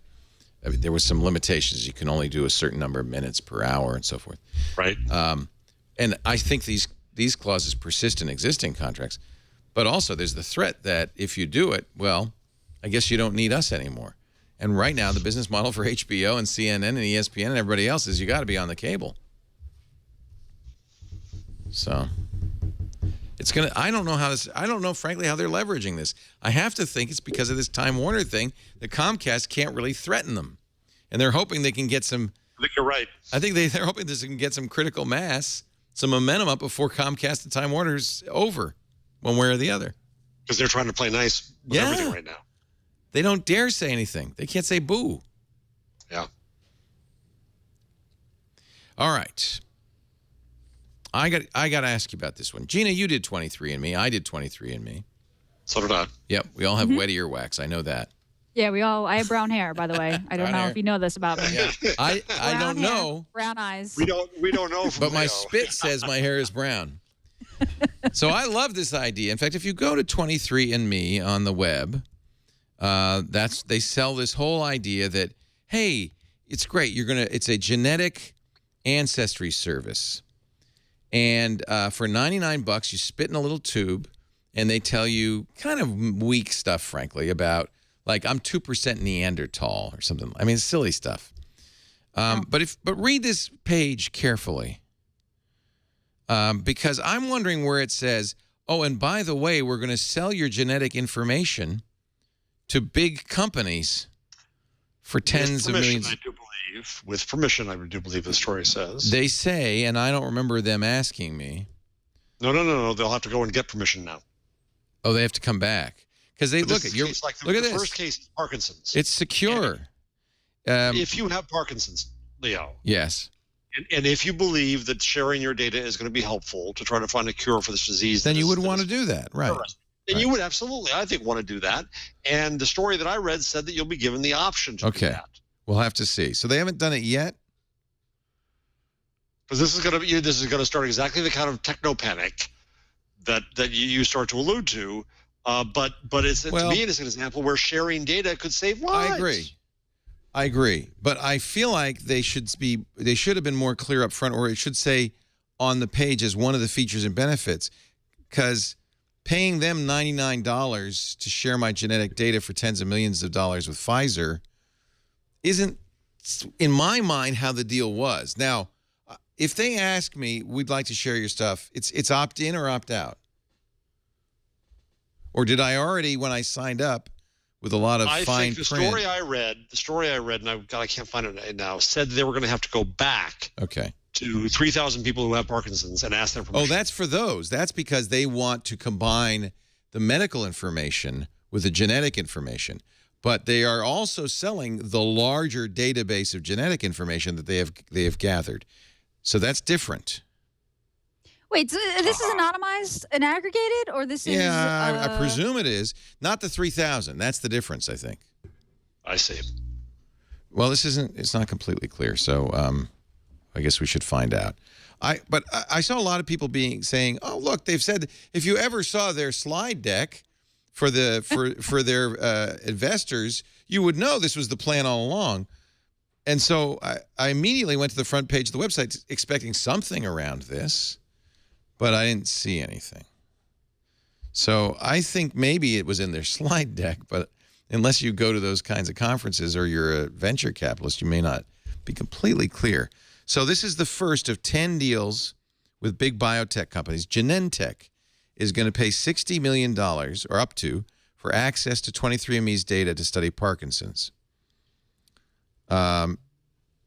I mean, there was some limitations. You can only do a certain number of minutes per hour and so forth. Right. And I think these clauses persist in existing contracts. But also there's the threat that if you do it, well, I guess you don't need us anymore. And right now the business model for HBO and CNN and ESPN and everybody else is you got to be on the cable. So I don't know frankly how they're leveraging this. I have to think it's because of this Time Warner thing that Comcast can't really threaten them. And they're hoping they can get some I think you're right. I think they're hoping this can get some critical mass, some momentum up before Comcast and Time Warner's over, one way or the other. Because they're trying to play nice with everything right now. They don't dare say anything. They can't say boo. Yeah. All right. I got to ask you about this one. Gina, you did 23andMe. I did 23andMe. So did I. Yep. We all have wet earwax. I know that. Yeah, I have brown hair, by the way. I don't know if you know this about me. Yeah. I don't know. Brown eyes. We don't know from But my Leo. spit says my hair is brown. So I love this idea. In fact, if you go to 23andMe on the web, they sell this whole idea that, hey, it's great. It's a genetic ancestry service. And for $99, you spit in a little tube, and they tell you kind of weak stuff, frankly, about, like, I'm 2% Neanderthal or something. I mean, silly stuff. But read this page carefully, because I'm wondering where it says, oh, and by the way, we're going to sell your genetic information to big companies for tens of millions. I do believe. With permission, I do believe the story says. They say, and I don't remember them asking me. No. They'll have to go and get permission now. Oh, they have to come back. Because they look at you. Look at this. The first case is Parkinson's. It's secure. If you have Parkinson's, Leo. Yes. And if you believe that sharing your data is going to be helpful to try to find a cure for this disease, then you would want to do that, right? Then you would absolutely, I think, want to do that. And the story that I read said that you'll be given the option to do that. We'll have to see. So they haven't done it yet? Because this is going to start exactly the kind of techno panic that you start to allude to. But to me, it is an example where sharing data could save lives. I agree. But I feel like they should have been more clear up front, or it should say on the page as one of the features and benefits. Because paying them $99 to share my genetic data for tens of millions of dollars with Pfizer isn't, in my mind, how the deal was. Now, if they ask me, we'd like to share your stuff, it's opt-in or opt-out? Or did I already, when I signed up with a lot of fine print? I think the story I read, and I can't find it now, said they were going to have to go back to 3,000 people who have Parkinson's and ask their permission. Oh, that's for those. That's because they want to combine the medical information with the genetic information. But they are also selling the larger database of genetic information that they have gathered. So that's different. Wait, so this is anonymized and aggregated, or this is? Yeah, I presume it is. Not the 3,000. That's the difference, I think. I see. Well, it's not completely clear. So I guess we should find out. But I saw a lot of people saying, oh, look, they've said if you ever saw their slide deck for their investors, you would know this was the plan all along. And so I immediately went to the front page of the website expecting something around this, but I didn't see anything. So I think maybe it was in their slide deck, but unless you go to those kinds of conferences or you're a venture capitalist, you may not be completely clear. So this is the first of 10 deals with big biotech companies. Genentech is going to pay $60 million, or up to, for access to 23andMe's data to study Parkinson's.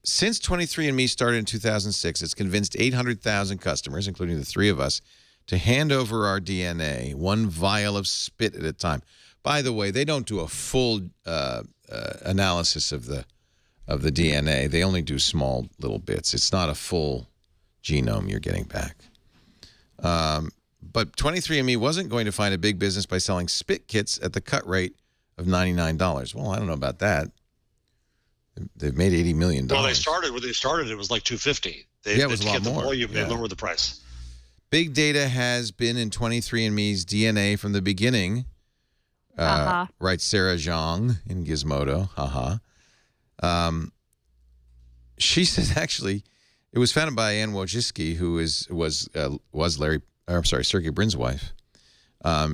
Since 23andMe started in 2006, it's convinced 800,000 customers, including the three of us, to hand over our DNA, one vial of spit at a time. By the way, they don't do a full analysis of the DNA. They only do small little bits. It's not a full genome you're getting back. But 23andMe wasn't going to find a big business by selling spit kits at the cut rate of $99. Well, I don't know about that. They've made $80 million. Well, when they started, it was like $250. It was a lot more. They lowered the price. Big data has been in 23andMe's DNA from the beginning. Writes Sarah Zhang in Gizmodo. She says actually, it was founded by Ann Wojcicki, who was Sergey Brin's wife.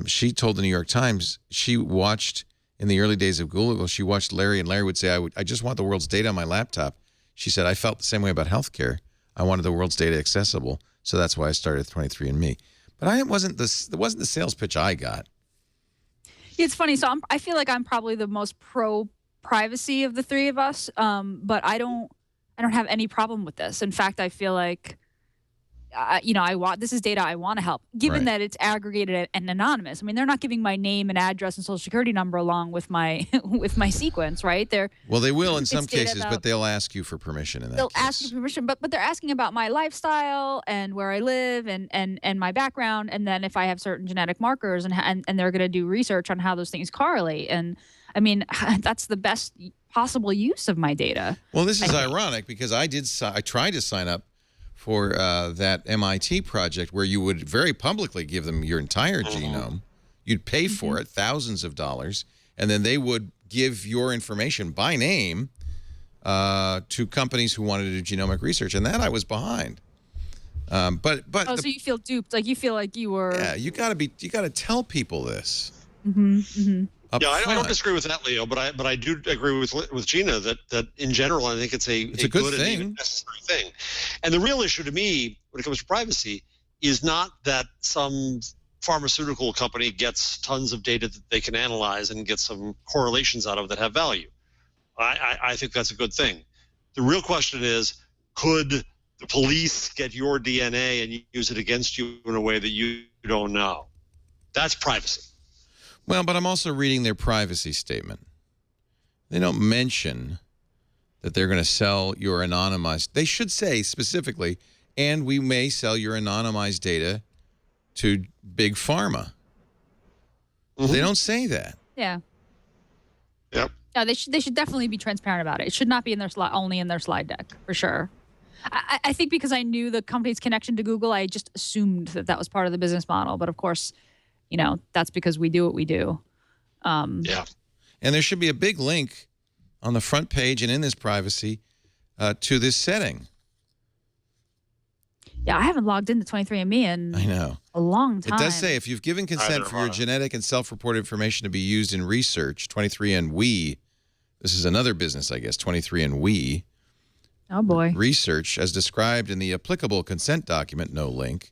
She told the New York Times she watched in the early days of Google. She watched Larry, and Larry would say, "I just want the world's data on my laptop." She said, "I felt the same way about healthcare. I wanted the world's data accessible, so that's why I started 23andMe." But it wasn't the sales pitch I got. It's funny. So I feel like I'm probably the most pro privacy of the three of us. But I don't have any problem with this. In fact, I feel like, this is data I want to help, given that it's aggregated and anonymous. I mean, they're not giving my name and address and social security number along with my with my sequence, right? They will in some cases, but they'll ask you for permission in that They'll case. ask you permission, but they're asking about my lifestyle and where I live and my background, and then if I have certain genetic markers, and they're going to do research on how those things correlate. And I mean, that's the best possible use of my data. Well, this is ironic because I tried to sign up for that MIT project where you would very publicly give them your entire genome. You'd pay for it, thousands of dollars, and then they would give your information by name to companies who wanted to do genomic research, and that I was behind. So you feel duped? Like you feel like you were? Yeah, you got to tell people this. I don't disagree with that, Leo, but I do agree with Gina that in general I think it's a good thing. And even necessary thing. And the real issue to me when it comes to privacy is not that some pharmaceutical company gets tons of data that they can analyze and get some correlations out of that have value. I think that's a good thing. The real question is, could the police get your DNA and use it against you in a way that you don't know? That's privacy. Well, but I'm also reading their privacy statement. They don't mention that they're going to sell your anonymized. They should say specifically, and we may sell your anonymized data to big pharma. They don't say that. Yeah. Yep. No, they should definitely be transparent about it. It should not be in their only in their slide deck, for sure. I think because I knew the company's connection to Google, I just assumed that was part of the business model. But of course, that's because we do what we do. Yeah. And there should be a big link on the front page and in this privacy to this setting. Yeah, I haven't logged into 23andMe in a long time. It does say if you've given consent for your genetic and self-reported information to be used in research, 23andWe, this is another business, I guess, 23andWe. Oh, boy. Research, as described in the applicable consent document, no link.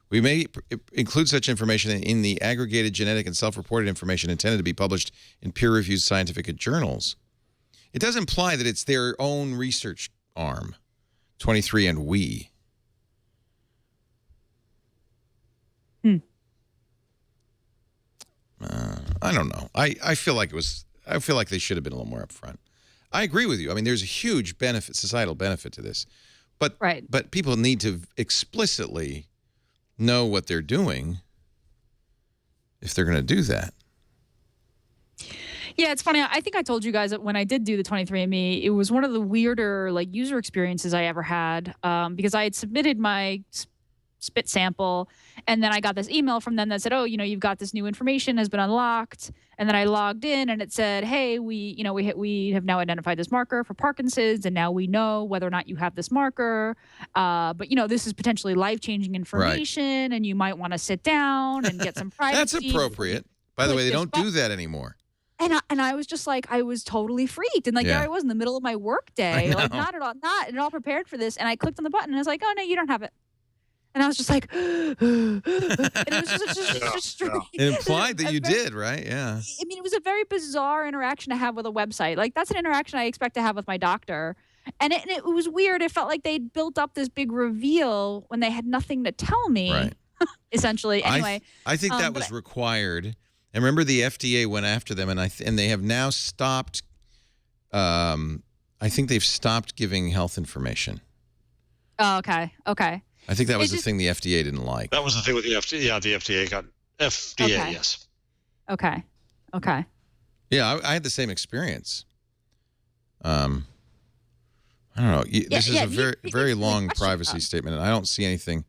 We may include such information in the aggregated genetic and self-reported information intended to be published in peer-reviewed scientific journals. It does imply that it's their own research arm, 23andWe. I don't know. I feel like they should have been a little more upfront. I agree with you. I mean, there's a huge benefit, societal benefit to this, but people need to explicitly know what they're doing if they're going to do that. Yeah, it's funny. I think I told you guys that when I did do the 23andMe, it was one of the weirder user experiences I ever had because I had submitted my spit sample, and then I got this email from them that said, "Oh, you've got this new information has been unlocked." And then I logged in, and it said, "Hey, we have now identified this marker for Parkinson's, and now we know whether or not you have this marker. But this is potentially life-changing information, and you might want to sit down and get some privacy." That's appropriate. By the way, they don't do that anymore. And I was just like, I was totally freaked. And like, there I was in the middle of my work day, like not at all prepared for this. And I clicked on the button and I was like, oh no, you don't have it. And I was just like, and it was just strange. It implied that you did, right? Yeah. I mean, it was a very bizarre interaction to have with a website. Like, that's an interaction I expect to have with my doctor. And it was weird. It felt like they'd built up this big reveal when they had nothing to tell me, Right. essentially. Anyway. I think that was required. And remember, the FDA went after them, and they have now stopped. I think they've stopped giving health information. Oh, okay. Okay. I think that was the thing the FDA didn't like. That was the thing with the FDA. Yeah, the FDA got FDA. Okay. Yes. Okay. Okay. Yeah, I had the same experience. I don't know. This is a very long privacy statement, and I don't see anything.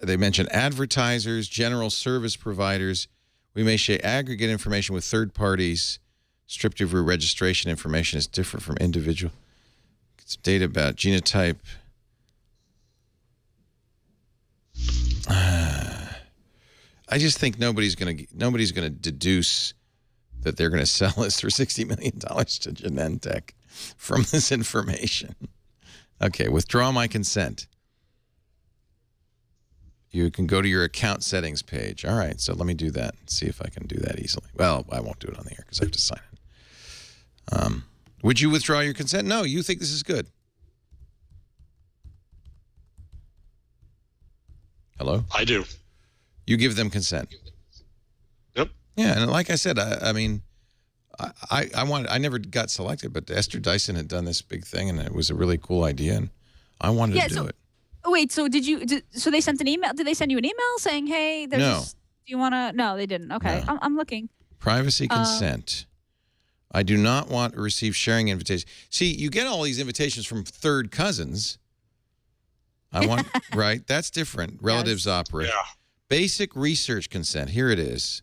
They mention advertisers, general service providers. We may share aggregate information with third parties. Stripped of your registration information is different from individual. It's data about genotype. I just think nobody's gonna deduce that they're gonna sell this for $60 million to Genentech from this information. Okay, withdraw my consent. You can go to your account settings page. All right, so let me do that and see if I can do that easily. Well, I won't do it on the air because I have to sign it. Would you withdraw your consent? No, you think this is good. Hello? I do. You give them consent. Yep. Yeah, and like I said, I mean, I never got selected, but Esther Dyson had done this big thing, and it was a really cool idea, and I wanted to do it. Wait, so so they sent an email? Did they send you an email saying, hey, there's No. do you want to? No, they didn't. Okay, No. I'm looking. Privacy consent. I do not want to receive sharing invitations. See, you get all these invitations from third cousins. I want, right? That's different. Relatives operate. Yeah. Basic research consent. Here it is.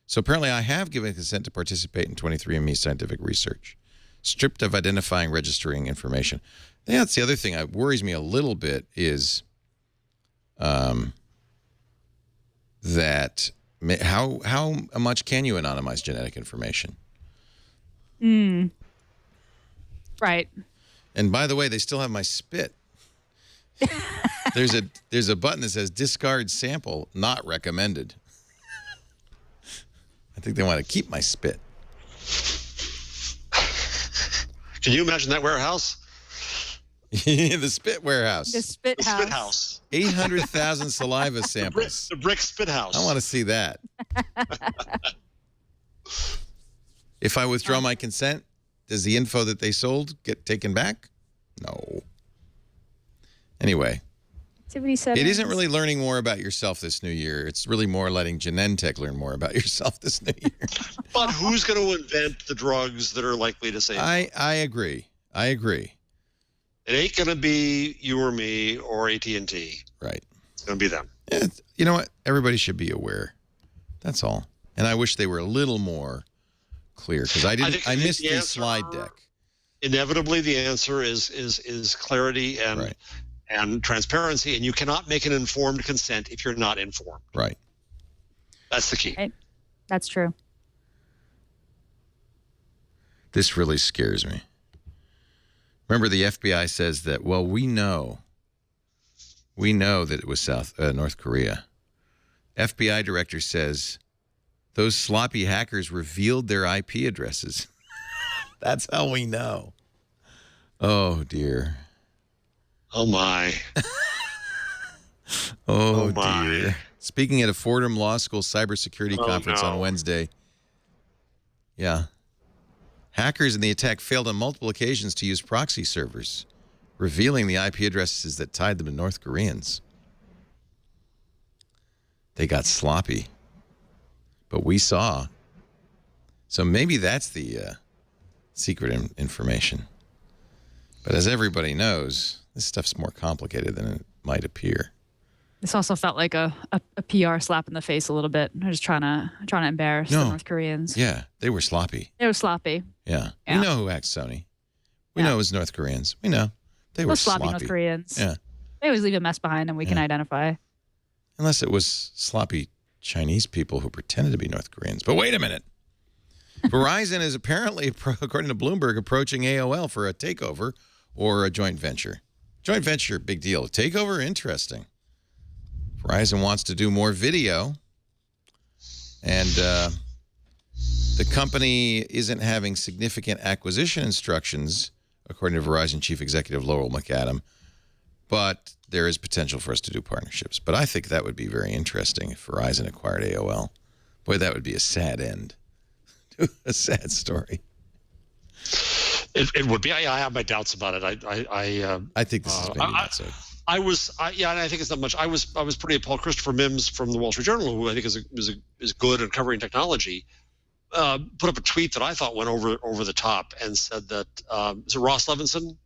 So apparently I have given consent to participate in 23andMe scientific research. Stripped of identifying registering information. Yeah, that's the other thing that worries me a little bit is that how much can you anonymize genetic information? Right. And by the way, they still have my spit. There's a button that says discard sample, not recommended. I think they want to keep my spit. Can you imagine that warehouse? The spit warehouse. The spit The house. spit house. 800,000 saliva samples. The brick spit house. I want to see that. If I withdraw my consent, does the info that they sold get taken back? No. Anyway, it isn't really learning more about yourself this new year. It's really more letting Genentech learn more about yourself this new year. But who's going to invent the drugs that are likely to save? I agree. I agree. It ain't going to be you or me or AT&T. Right. It's going to be them. You know what? Everybody should be aware. That's all. And I wish they were a little more clear because I missed the slide deck. Inevitably, the answer is clarity and transparency, and you cannot make an informed consent if you're not informed. Right. That's the key. Right. That's true. This really scares me. Remember, the FBI says that, well, we know that it was North Korea. FBI director says those sloppy hackers revealed their IP addresses. That's how we know. Oh, dear. Oh, my. Oh, my. dear. Speaking at a Fordham Law School cybersecurity conference on Wednesday. Yeah. Hackers in the attack failed on multiple occasions to use proxy servers, revealing the IP addresses that tied them to North Koreans. They got sloppy. But we saw. So maybe that's the secret information. But as everybody knows, this stuff's more complicated than it might appear. This also felt like a PR slap in the face a little bit. They're just trying to embarrass the North Koreans. Yeah, they were sloppy. They were sloppy. Yeah. We know who hacked Sony. We know it was North Koreans. We know. They were sloppy. North Koreans. Yeah. They always leave a mess behind and we can identify. Unless it was sloppy Chinese people who pretended to be North Koreans. But wait a minute. Verizon is apparently, according to Bloomberg, approaching AOL for a takeover or a joint venture. Joint venture, big deal. Takeover, interesting. Verizon wants to do more video, and the company isn't having significant acquisition instructions, according to Verizon Chief Executive Laurel McAdam, but there is potential for us to do partnerships. But I think that would be very interesting if Verizon acquired AOL. Boy, that would be a sad end. A sad story. It would be. I have my doubts about it. I think this is maybe not so. And I think it's not much. I was pretty appalled. Christopher Mims from the Wall Street Journal, who I think is good at covering technology, put up a tweet that I thought went over the top and said that is it Ross Levinson,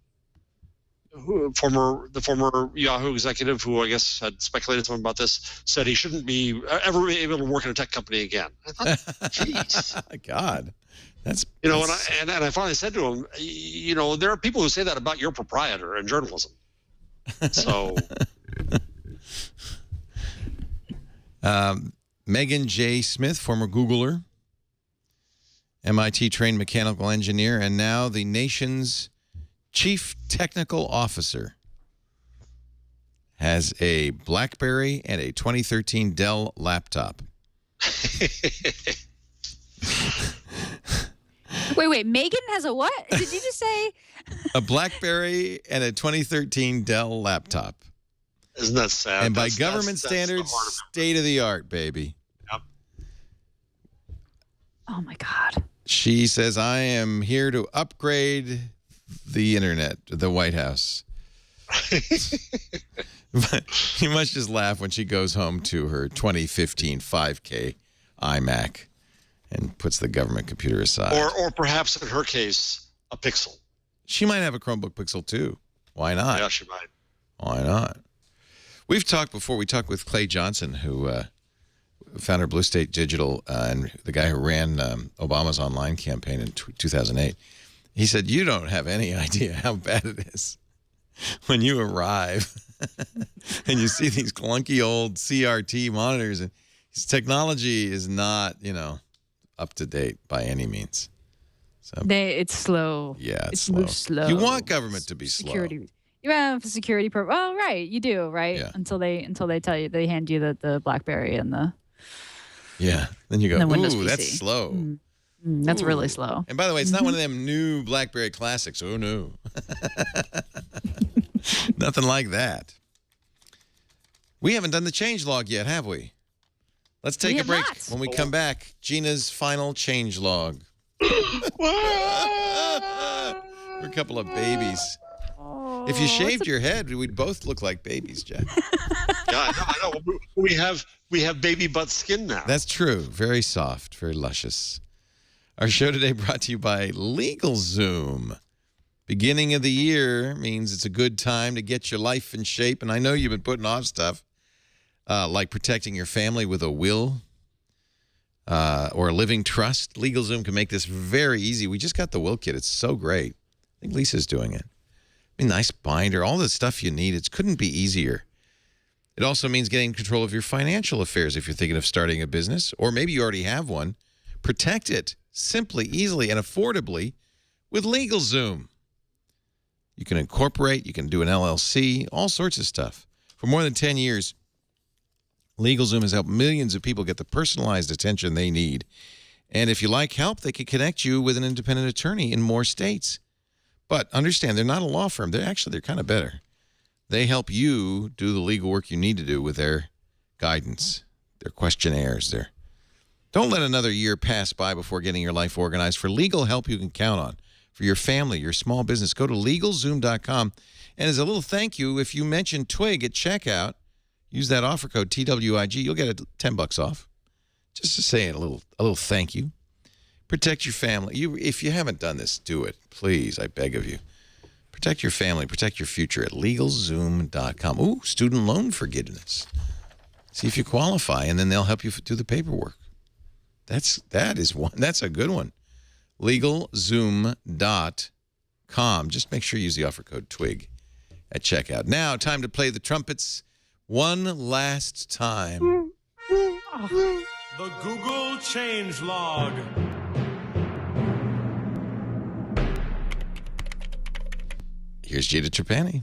the former Yahoo executive, who I guess had speculated something about this, said he shouldn't be ever able to work in a tech company again. I thought, jeez, God. That's and I finally said to him, there are people who say that about your proprietor in journalism. So, Megan J. Smith, former Googler, MIT trained mechanical engineer, and now the nation's chief technical officer, has a BlackBerry and a 2013 Dell laptop. Wait. Megan has a what? Did you just say? A BlackBerry and a 2013 Dell laptop. Isn't that sad? And by government standards, state of the art, baby. Yep. Oh, my God. She says, I am here to upgrade the internet, the White House. But you must just laugh when she goes home to her 2015 5K iMac and puts the government computer aside. Or perhaps in her case, a Pixel. She might have a Chromebook Pixel too. Why not? Yeah, she might. Why not? We've talked before. We talked with Clay Johnson, who founded Blue State Digital, and the guy who ran Obama's online campaign in 2008. He said, you don't have any idea how bad it is when you arrive and you see these clunky old CRT monitors, and his technology is not, up to date by any means. So It's slow. yeah, it's slow. You want government to be slow. Security. Yeah, for security purpose. Oh, right, you do, right? Yeah. Until they tell you, they hand you the BlackBerry and the Then you go, the Windows ooh, PC. that's slow. That's Ooh. really slow. And by the way, it's not one of them new BlackBerry classics. Oh, no. Nothing like that. We haven't done the changelog yet, have we? Let's take a break. not. When we come back, Gina's final changelog. We're a couple of babies. If you shaved your head, we'd both look like babies, Jack. Yeah, I know. We have baby butt skin now. That's true. Very soft, very luscious. Our show today brought to you by LegalZoom. Beginning of the year means it's a good time to get your life in shape. And I know you've been putting off stuff like protecting your family with a will or a living trust. LegalZoom can make this very easy. We just got the will kit. It's so great. I think Lisa's doing it. I mean, nice binder, all the stuff you need. It couldn't be easier. It also means getting control of your financial affairs if you're thinking of starting a business, or maybe you already have one. Protect it simply, easily, and affordably with LegalZoom. You can incorporate, you can do an LLC, all sorts of stuff. For more than 10 years, LegalZoom has helped millions of people get the personalized attention they need. And if you like help, they can connect you with an independent attorney in more states. But understand, they're not a law firm. They're kind of better. They help you do the legal work you need to do with their guidance, their questionnaires. Don't let another year pass by before getting your life organized. For legal help you can count on, for your family, your small business, go to LegalZoom.com. And as a little thank you, if you mention Twig at checkout, use that offer code TWIG, you'll get $10 off. Just to say a little thank you. Protect your family. If you haven't done this, do it. Please, I beg of you. Protect your family. Protect your future at LegalZoom.com. Ooh, student loan forgiveness. See if you qualify, and then they'll help you do the paperwork. That's a good one. LegalZoom.com. Just make sure you use the offer code TWIG at checkout. Now, time to play the trumpets one last time. The Google changelog. Here's Gina Trapani.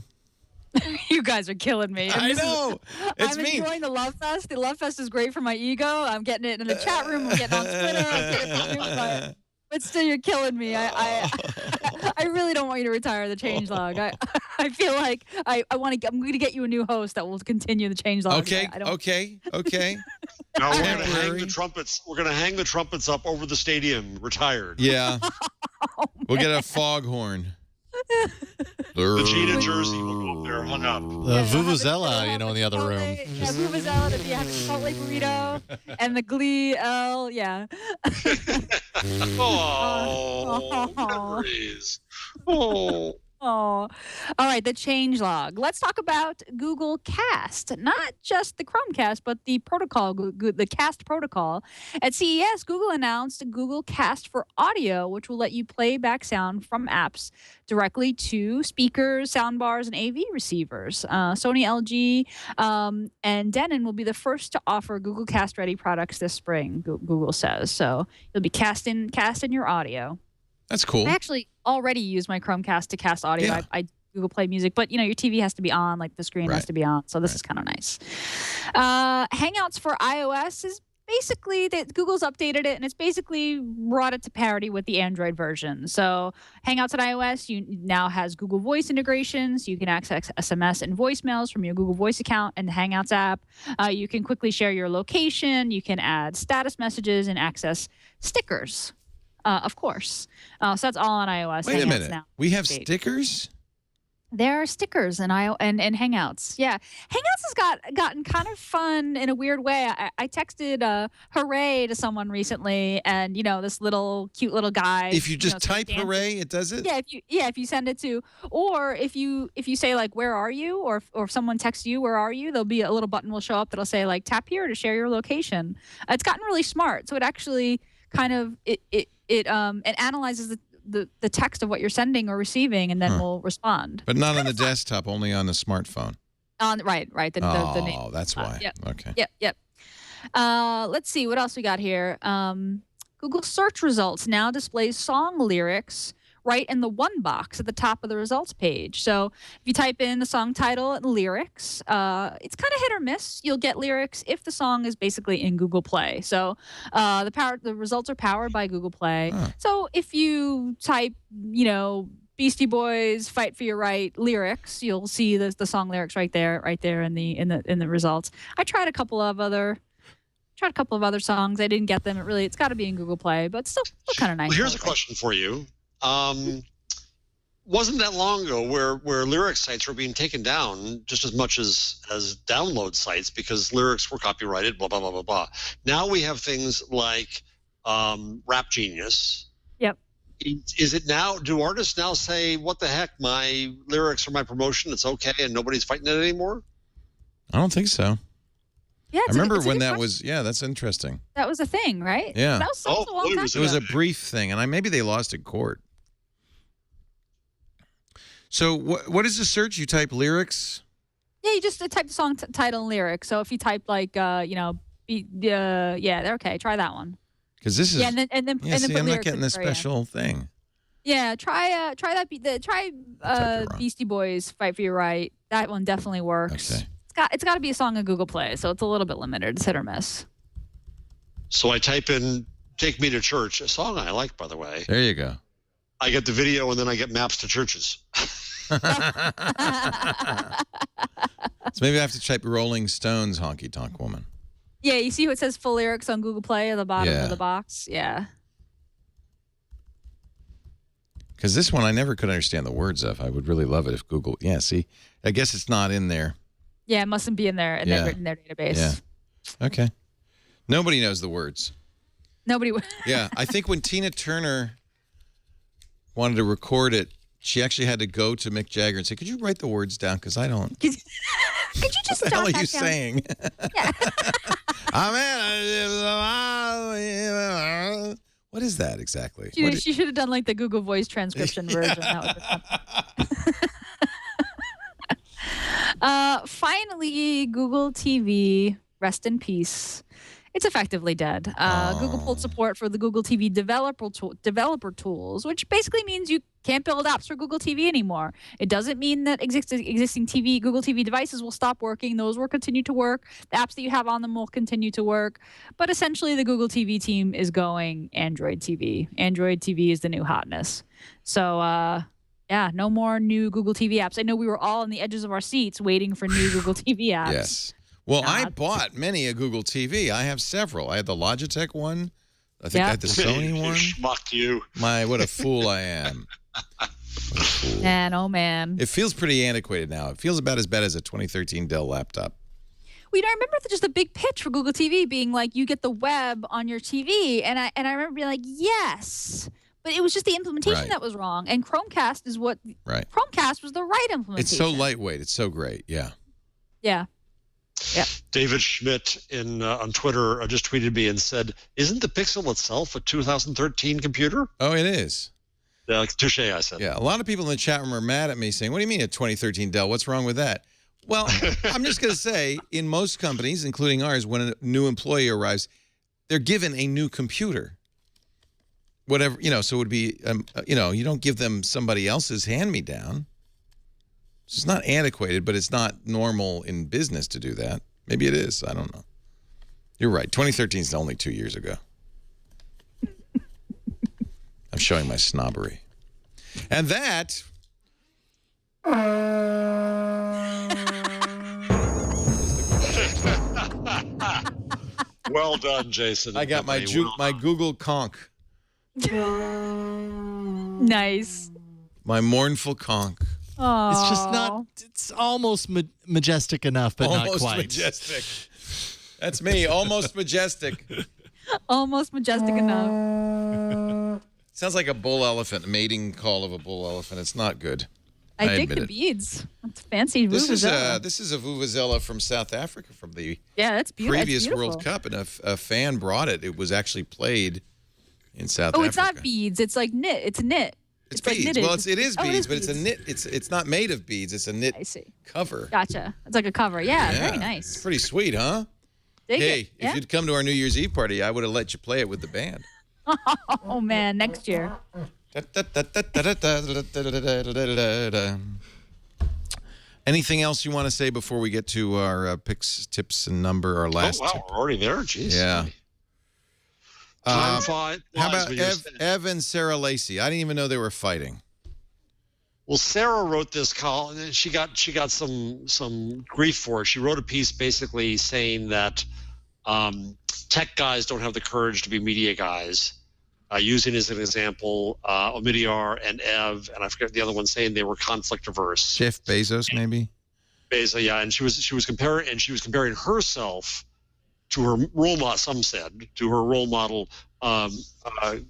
You guys are killing me. And I this is- know. It's I'm me. enjoying the Love Fest. The Love Fest is great for my ego. I'm getting it in the chat room. I'm getting on Twitter. I'm getting it on but still, you're killing me. I really don't want you to retire the changelog. I feel like I'm going to get you a new host that will continue the changelog. Okay. Now we're going to hang Temporary. the trumpets. We're going to hang the trumpets up over the stadium. Retired. Yeah. We'll get a foghorn. The Gina jersey will go up there hung up. The Vuvuzela, in the other room. Yeah, Vuvuzela, if you have a Chipotle burrito, and the Glee L, yeah. Oh, memories. Oh. Oh, all right. The changelog. Let's talk about Google Cast, not just the Chromecast, but the protocol, the Cast protocol. At CES, Google announced Google Cast for audio, which will let you play back sound from apps directly to speakers, soundbars, and AV receivers. Sony, LG, and Denon will be the first to offer Google Cast-ready products this spring. Google says so. You'll be casting your audio. That's cool. I actually already use my Chromecast to cast audio. Yeah. I Google Play Music, but your TV has to be on, like the screen has to be on. So this is kind of nice. Hangouts for iOS is basically that Google's updated it, and it's basically brought it to parity with the Android version. So Hangouts at iOS now has Google Voice integrations. You can access SMS and voicemails from your Google Voice account and the Hangouts app. You can quickly share your location. You can add status messages and access stickers. Of course. So that's all on iOS. Wait a Hangouts minute. now. We have Great. stickers? There are stickers and Hangouts. Yeah. Hangouts has gotten kind of fun in a weird way. I texted hooray to someone recently, and this cute little guy. If you just type dancing. hooray, it does it? Yeah, if you send it to, or if you say like where are you, or if someone texts you where are you, there'll be a little button will show up that'll say like tap here to share your location. It's gotten really smart. So it actually kind of it analyzes the text of what you're sending or receiving, and then will respond. But not on the desktop, only on the smartphone. Right. The name. That's why. Yep. Okay. Yep. Let's see what else we got here. Google search results now displays song lyrics right in the one box at the top of the results page. So if you type in the song title and lyrics, it's kind of hit or miss. You'll get lyrics if the song is basically in Google Play. So the results are powered by Google Play. Huh. So if you type, Beastie Boys "Fight for Your Right" lyrics, you'll see the song lyrics right there in the results. I tried a couple of other songs. I didn't get them. It's got to be in Google Play, but still kind of nice. Well, here's a question for you. Wasn't that long ago where lyric sites were being taken down just as much as download sites because lyrics were copyrighted, blah, blah, blah, blah, blah. Now we have things like Rap Genius. Yep. Is it now, do artists now say, what the heck, my lyrics are my promotion, it's okay, and nobody's fighting it anymore? I don't think so. Yeah, I remember when that question. was, that's interesting. That was a thing, right? Yeah. That was a long time It was a brief thing, and maybe they lost in court. So what is the search? You type lyrics? Yeah, you just type the song title and lyrics. So if you type like, they're okay. Try that one. Because this is and then I'm put not lyrics getting at the very end. special thing. Yeah, try Beastie Boys "Fight for Your Right." That one definitely works. Okay. It's got to be a song on Google Play, so it's a little bit limited. It's hit or miss. So I type in "Take Me to Church," a song I like, by the way. There you go. I get the video, and then I get maps to churches. So maybe I have to type Rolling Stones "Honky Tonk Woman." Yeah, you see what says full lyrics on Google Play at the bottom Yeah. of the box? Yeah. Because this one I never could understand the words of. I would really love it if Google. Yeah, see, I guess it's not in there. Yeah, it mustn't be in there in their database. Yeah. Okay. Nobody knows the words. Nobody would. Yeah, I think when Tina Turner wanted to record it, she actually had to go to Mick Jagger and say, "Could you write the words down? Because I don't." Could you just What the hell jot are you that down? saying? Yeah. What is that exactly? She should have done like the Google Voice transcription version. That was finally, Google TV rest in peace. It's effectively dead. Google pulled support for the Google TV developer tools, which basically means you can't build apps for Google TV anymore. It doesn't mean that existing Google TV devices will stop working. Those will continue to work. The apps that you have on them will continue to work. But essentially, the Google TV team is going Android TV. Android TV is the new hotness. So, yeah, no more new Google TV apps. I know we were all on the edges of our seats waiting for new Google TV apps. Yes. Well, I bought many a Google TV. I have several. I had the Logitech one. I think I had the Sony one. Schmuck you. What a fool I am. What a fool. Man, oh man. It feels pretty antiquated now. It feels about as bad as a 2013 Dell laptop. Well, I remember just the big pitch for Google TV being like, you get the web on your TV. And I remember being like, yes. But it was just the implementation that was wrong. And Chromecast is what... Right. Chromecast was the right implementation. It's so lightweight. It's so great. Yeah. Yeah. Yeah. David Schmidt on Twitter just tweeted me and said, "Isn't the Pixel itself a 2013 computer?" Oh, it is. Touche, I said. Yeah, a lot of people in the chat room are mad at me saying, "What do you mean a 2013 Dell? What's wrong with that?" Well, I'm just going to say, in most companies, including ours, when a new employee arrives, they're given a new computer. Whatever, so it would be, you don't give them somebody else's hand-me-down. So it's not antiquated, but it's not normal in business to do that. Maybe it is. I don't know. You're right. 2013 is only 2 years ago. I'm showing my snobbery. And that... Well done, Jason. I got my Google conch. Nice. My mournful conch. Aww. It's just not. It's almost majestic enough, but not quite. Almost majestic. That's me. Almost majestic. Almost majestic enough. Sounds like a bull elephant, a mating call of a bull elephant. It's not good. I dig the beads. That's fancy. This is a vuvuzela from South Africa from the that's beautiful. previous World Cup, and a fan brought it. It was actually played in South Africa. Oh, it's not beads. It's like knit. It's knit. It's beads. Like well, it is beads, but it's a knit. It's not made of beads. It's a knit cover. Gotcha. It's like a cover. Yeah, very nice. It's pretty sweet, huh? If you'd come to our New Year's Eve party, I would have let you play it with the band. Oh man, next year. Anything else you want to say before we get to our picks, tips, and number? Our last. Oh wow, tip? we're already there. Jeez. Yeah. How about Ev and Sarah Lacey? I didn't even know they were fighting. Well, Sarah wrote this column, and she got some grief for it. She wrote a piece basically saying that tech guys don't have the courage to be media guys. Using as an example, Omidyar and Ev, and I forget the other one, saying they were conflict averse. Jeff Bezos, maybe. Bezos, yeah, and she was comparing herself to her role model. Some said to her role model,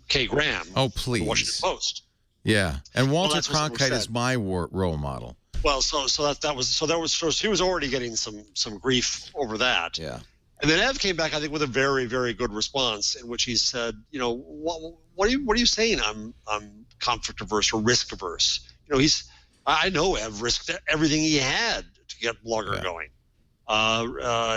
Kay Graham. Oh, please. The Washington Post. Yeah, and Walter Cronkite is my role model. Well, so she was already getting some grief over that. Yeah. And then Ev came back, I think, with a very, very good response in which he said, what are you saying? I'm conflict averse or risk averse. I know Ev risked everything he had to get Blogger going.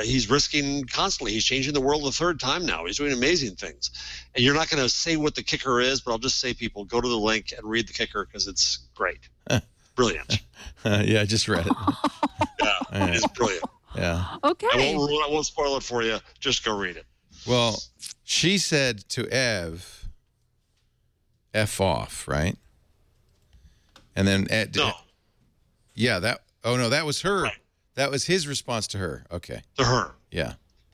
He's risking constantly. He's changing the world a third time now. He's doing amazing things. And you're not going to say what the kicker is, but I'll just say, people, go to the link and read the kicker because it's great. Brilliant. Yeah, I just read it. Yeah, it's brilliant. Yeah. Okay. I won't spoil it for you. Just go read it. Well, she said to Ev, F off, right? And then No. Yeah, that was her. Right. That was his response to her. Okay. To her. Yeah.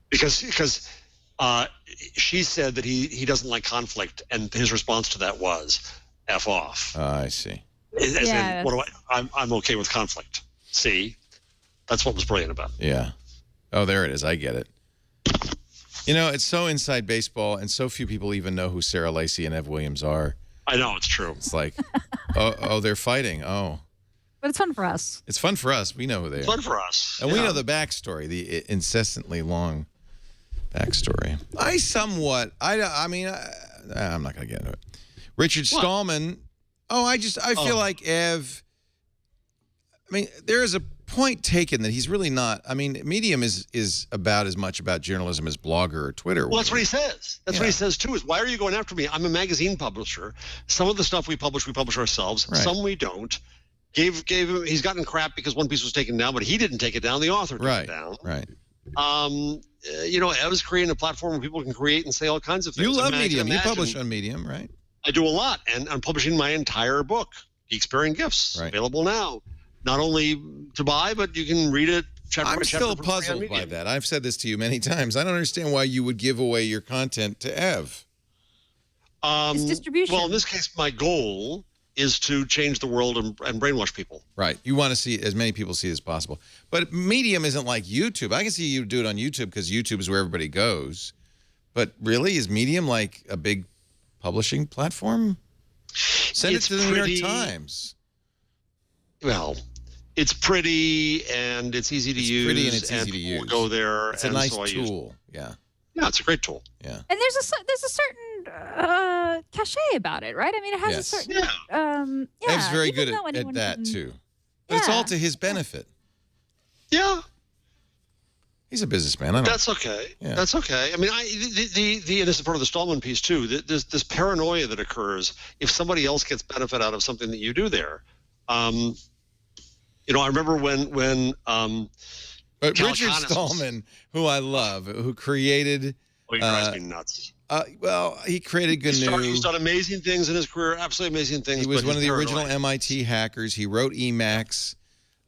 Because she said that he doesn't like conflict, and his response to that was F off. I see. I'm okay with conflict. See? That's what was brilliant about it. Yeah. Oh, there it is. I get it. It's so inside baseball, and so few people even know who Sarah Lacey and Ev Williams are. I know, it's true. It's like, oh, they're fighting. Oh. But it's fun for us. It's fun for us. We know who they are. Fun for us. And we know the backstory, the incessantly long backstory. I'm not going to get into it. Richard Stallman. I feel like Ev, there is a point taken that he's really not. I mean, Medium is about as much about journalism as Blogger or Twitter. Well, that's what he says. That's what he says too. Is why are you going after me? I'm a magazine publisher. Some of the stuff we publish ourselves. Right. Some we don't. Gave him. He's gotten crap because one piece was taken down, but he didn't take it down. The author took it down. Right. Ev's creating a platform where people can create and say all kinds of things. You love Medium. You publish on Medium, right? I do a lot, and I'm publishing my entire book, Geeks Bearing Gifts, available now. Not only to buy, but you can read it chapter by chapter. I'm still puzzled by that. I've said this to you many times. I don't understand why you would give away your content to Ev. It's distribution. Well, in this case, my goal is to change the world and brainwash people. Right. You want to see as many people see as possible. But Medium isn't like YouTube. I can see you do it on YouTube because YouTube is where everybody goes. But really, is Medium like a big publishing platform? Send it to the New York Times. Well, it's pretty and it's easy to use. Pretty and it's easy to use. Go there. It's a nice tool. Yeah. Yeah, it's a great tool. Yeah. And there's a certain cachet about it, right? I mean, it has a certain. Ev's very good at that too. But it's all to his benefit. Yeah. He's a businessman. That's okay. Yeah. That's okay. I mean, this is part of the Stallman piece too. This paranoia that occurs if somebody else gets benefit out of something that you do there. I remember when but Richard Stallman, who I love, who created. He drives me nuts. Well, he created GNU. He's done amazing things in his career, absolutely amazing things. He was one of the original MIT hackers. He wrote Emacs.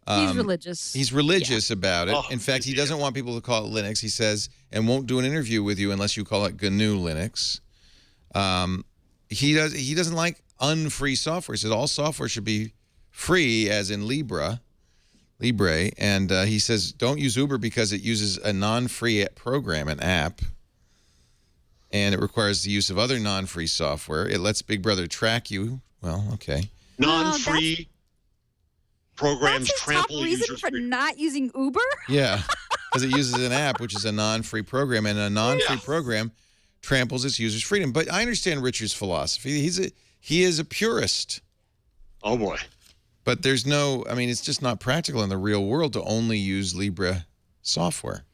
He's religious. He's religious about it. In fact, he doesn't want people to call it Linux. He says, and won't do an interview with you unless you call it GNU Linux. He doesn't like unfree software. He says all software should be free, as in Libre. And he says, don't use Uber because it uses a non-free program, an app. And it requires the use of other non-free software. It lets Big Brother track you. Well, okay. Non-free programs that's trample top reason users' for freedom. not using Uber? Yeah, because it uses an app, which is a non-free program, and a non-free program tramples its users' freedom. But I understand Richard's philosophy. He is a purist. Oh, boy. But there's it's just not practical in the real world to only use Libre software.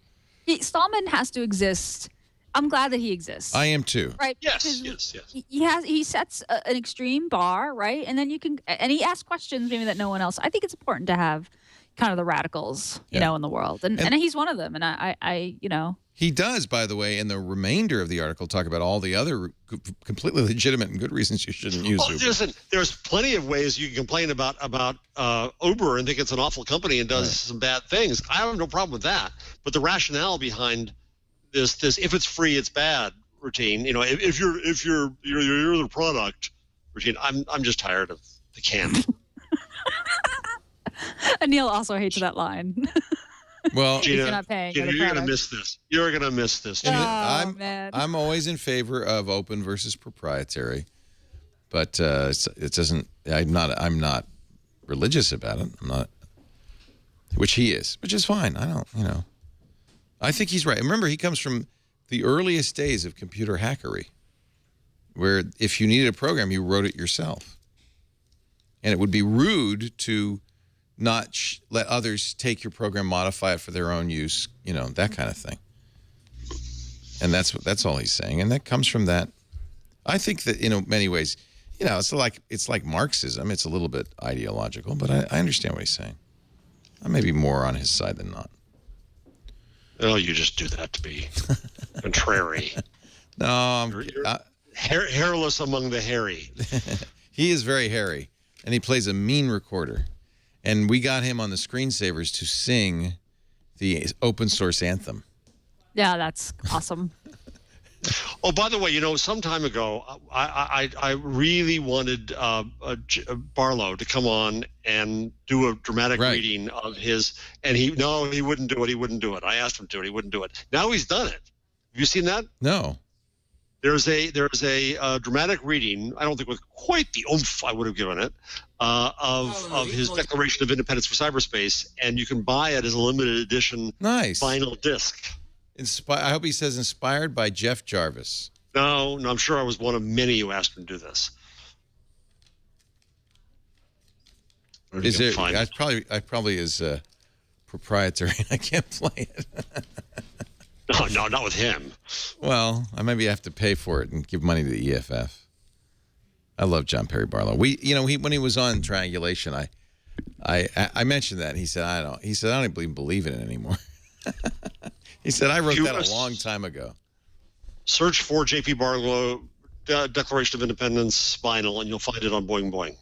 Stallman has to exist. I'm glad that he exists. I am too. Right? Yes. He sets an extreme bar, right? And then and he asks questions maybe that no one else. I think it's important to have kind of the radicals, in the world, and he's one of them. And I. He does, by the way, in the remainder of the article, talk about all the other completely legitimate and good reasons you shouldn't use Uber. Listen, there's plenty of ways you can complain about Uber and think it's an awful company and does some bad things. I have no problem with that. But the rationale behind this if it's free, it's bad routine. If you're the product routine, I'm just tired of the can. Anil also hates that line. Well, Gina, you're not paying. Gina, you're gonna miss this. You're gonna miss this. Man. I'm always in favor of open versus proprietary, but it doesn't. I'm not religious about it. I'm not, which he is, which is fine. I don't. I think he's right. Remember, he comes from the earliest days of computer hackery, where if you needed a program, you wrote it yourself, and it would be rude to not let others take your program, modify it for their own use, that kind of thing. And that's all he's saying, and that comes from that. I think that in many ways, it's like Marxism. It's a little bit ideological, but I understand what he's saying. I may be more on his side than not. Oh, you just do that to be contrary. No, you're hairless among the hairy. He is very hairy, and he plays a mean recorder. And we got him on the screensavers to sing the open source anthem. Yeah, that's awesome. Oh, by the way, some time ago, I really wanted Barlow to come on and do a dramatic reading of his, and he wouldn't do it. He wouldn't do it. I asked him to, and he wouldn't do it. Now he's done it. Have you seen that? No. There's a dramatic reading. I don't think with quite the oomph I would have given it of his Declaration of Independence for Cyberspace, and you can buy it as a limited edition vinyl disc. I hope he says inspired by Jeff Jarvis. No, I'm sure I was one of many who asked him to do this. Is there? I probably is proprietary. I can't play it. No, not with him. Well, I maybe have to pay for it and give money to the EFF. I love John Perry Barlow. When he was on Triangulation, I mentioned that. He said, I don't even believe in it anymore. He said, I wrote that a long time ago. Search for J.P. Barlow, Declaration of Independence, Vinyl, and you'll find it on Boing Boing.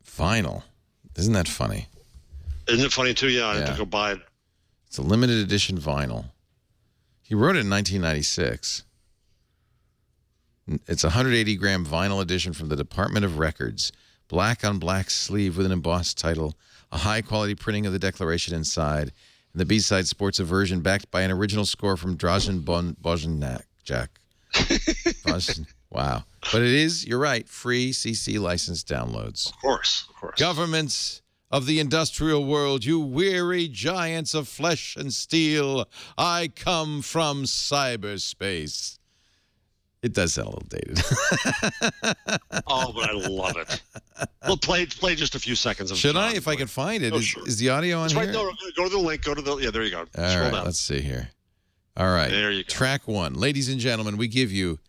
Vinyl. Isn't that funny? Isn't it funny, too? Yeah, I have to go buy it. It's a limited edition vinyl. He wrote it in 1996. It's a 180-gram vinyl edition from the Department of Records. Black on black sleeve with an embossed title. A high-quality printing of the Declaration inside. And the B-side sports a version backed by an original score from Dražen Božňák. Wow. But it is, you're right, free CC licensed downloads. Of course. Governments of the industrial world, you weary giants of flesh and steel, I come from cyberspace. It does sound a little dated. Oh, but I love it. Well, play just a few seconds of. Should John, I, if I can find it? Sure. Is the audio on here? Right, no, go to the link. Yeah, there you go. All Scroll right, down. let's see here. All right. There you go. Track 1. Ladies and gentlemen, we give you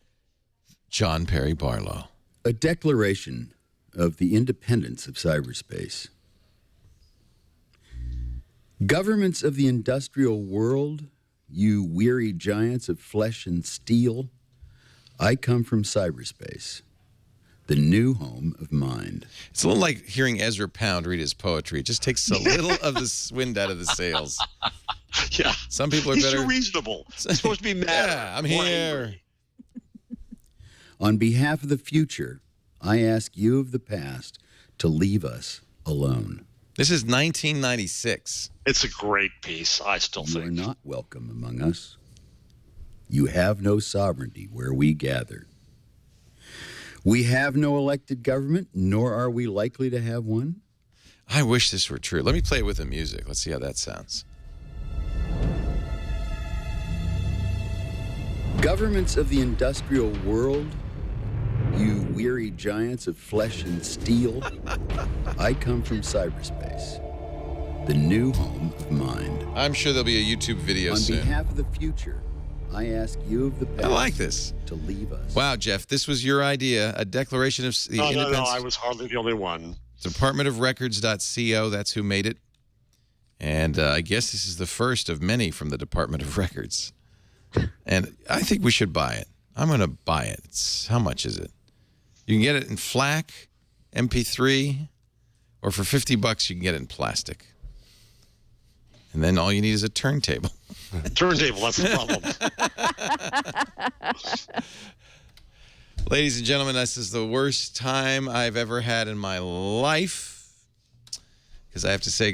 John Perry Barlow. A declaration of the independence of cyberspace. Governments of the industrial world, you weary giants of flesh and steel, I come from cyberspace, the new home of mind. It's a little like hearing Ezra Pound read his poetry. It just takes a little of the wind out of the sails. Yeah. Some people are He's better. too reasonable. He's supposed to be mad. Yeah, I'm here. On behalf of the future, I ask you of the past to leave us alone. This is 1996. It's a great piece, I still You are think. not welcome among us. You have no sovereignty where we gather. We have no elected government, nor are we likely to have one. I wish this were true. Let me play it with the music. Let's see how that sounds. Governments of the industrial world, you weary giants of flesh and steel, I come from cyberspace, the new home of mind. I'm sure there'll be a YouTube video On soon. behalf of the future, I ask you of the past I like this. to leave us. Wow, Jeff, this was your idea. A declaration of the No, independence. I was hardly the only one. Departmentofrecords.co, that's who made it. And I guess this is the first of many from the Department of Records. And I think we should buy it. I'm going to buy it. How much is it? You can get it in FLAC, MP3, or for $50 you can get it in plastic. And then all you need is a turntable. Turntable, that's the problem. Ladies and gentlemen, this is the worst time I've ever had in my life because I have to say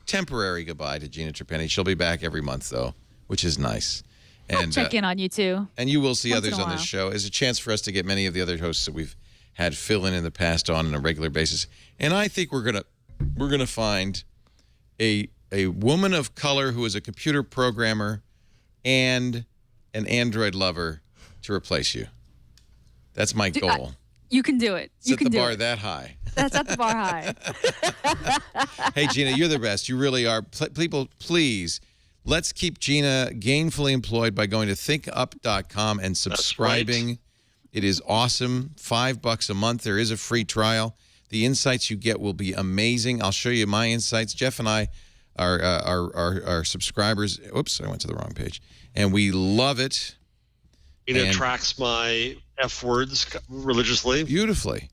temporary goodbye to Gina Trapani. She'll be back every month, though, which is nice. I'll check in on you too. And you will see Once in others a on this while. show as a chance for us to get many of the other hosts that we've had fill in the past on a regular basis. And I think we're gonna find a woman of color who is a computer programmer and an Android lover to replace you. That's my goal. You can do it. You Set can the do bar it. that high. That's at the bar high. Hey, Gina, you're the best. You really are. People, please, let's keep Gina gainfully employed by going to thinkup.com and subscribing. right. It is awesome. $5 a month. There is a free trial. The insights you get will be amazing. I'll show you my insights. Jeff and I are subscribers. Oops, I went to the wrong page. And we love it. It tracks my F words religiously. Beautifully.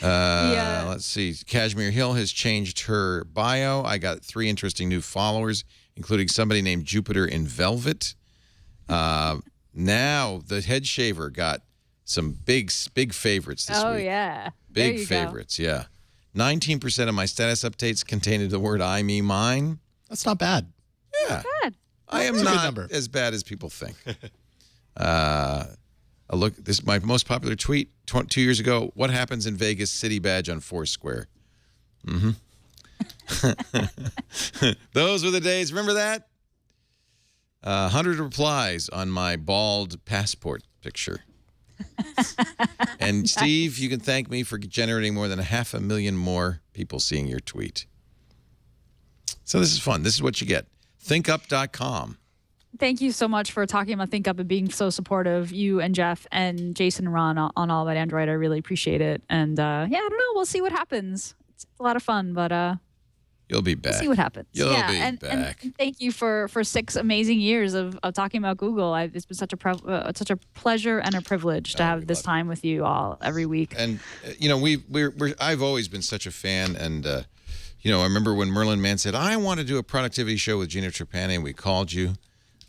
Yeah. Let's see. Kashmir Hill has changed her bio. I got 3 interesting new followers, including somebody named Jupiter in Velvet. Now the head shaver got some big favorites this Oh week. yeah. There Big you favorites, yeah. 19% of my status updates contained the word I, me, mine. That's not bad. Yeah. Good. I am That's a good not number. as bad as people think. This is my most popular tweet 2 years ago. What happens in Vegas? City badge on Foursquare. Those were the days. Remember that? 100 replies on my bald passport picture. And Steve, you can thank me for generating more than 500,000 more people seeing your tweet. So this is fun. This is what you get. ThinkUp.com. Thank you so much for talking about Think Up and being so supportive, you and Jeff and Jason and Ron on All About Android. I really appreciate it. And I don't know. We'll see what happens. It's a lot of fun, but you'll be back. We'll see what happens. You'll be and, back. And thank you for 6 amazing years of talking about Google. It's been such a pleasure and a privilege to have this time with you all every week. And I've always been such a fan. And I remember when Merlin Mann said, "I want to do a productivity show with Gina Trapani," and we called you.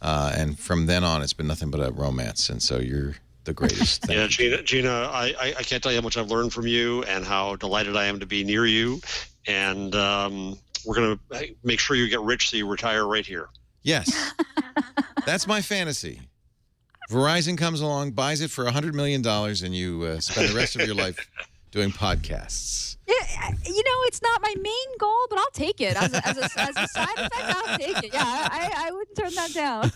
And from then on, it's been nothing but a romance. And so you're the greatest. Thank you. Gina, I can't tell you how much I've learned from you and how delighted I am to be near you. And we're going to make sure you get rich so you retire right here. Yes. That's my fantasy. Verizon comes along, buys it for $100 million, and you spend the rest of your life doing podcasts. Yeah, it's not my main goal, but I'll take it as a side effect. I'll take it. Yeah, I wouldn't turn that down.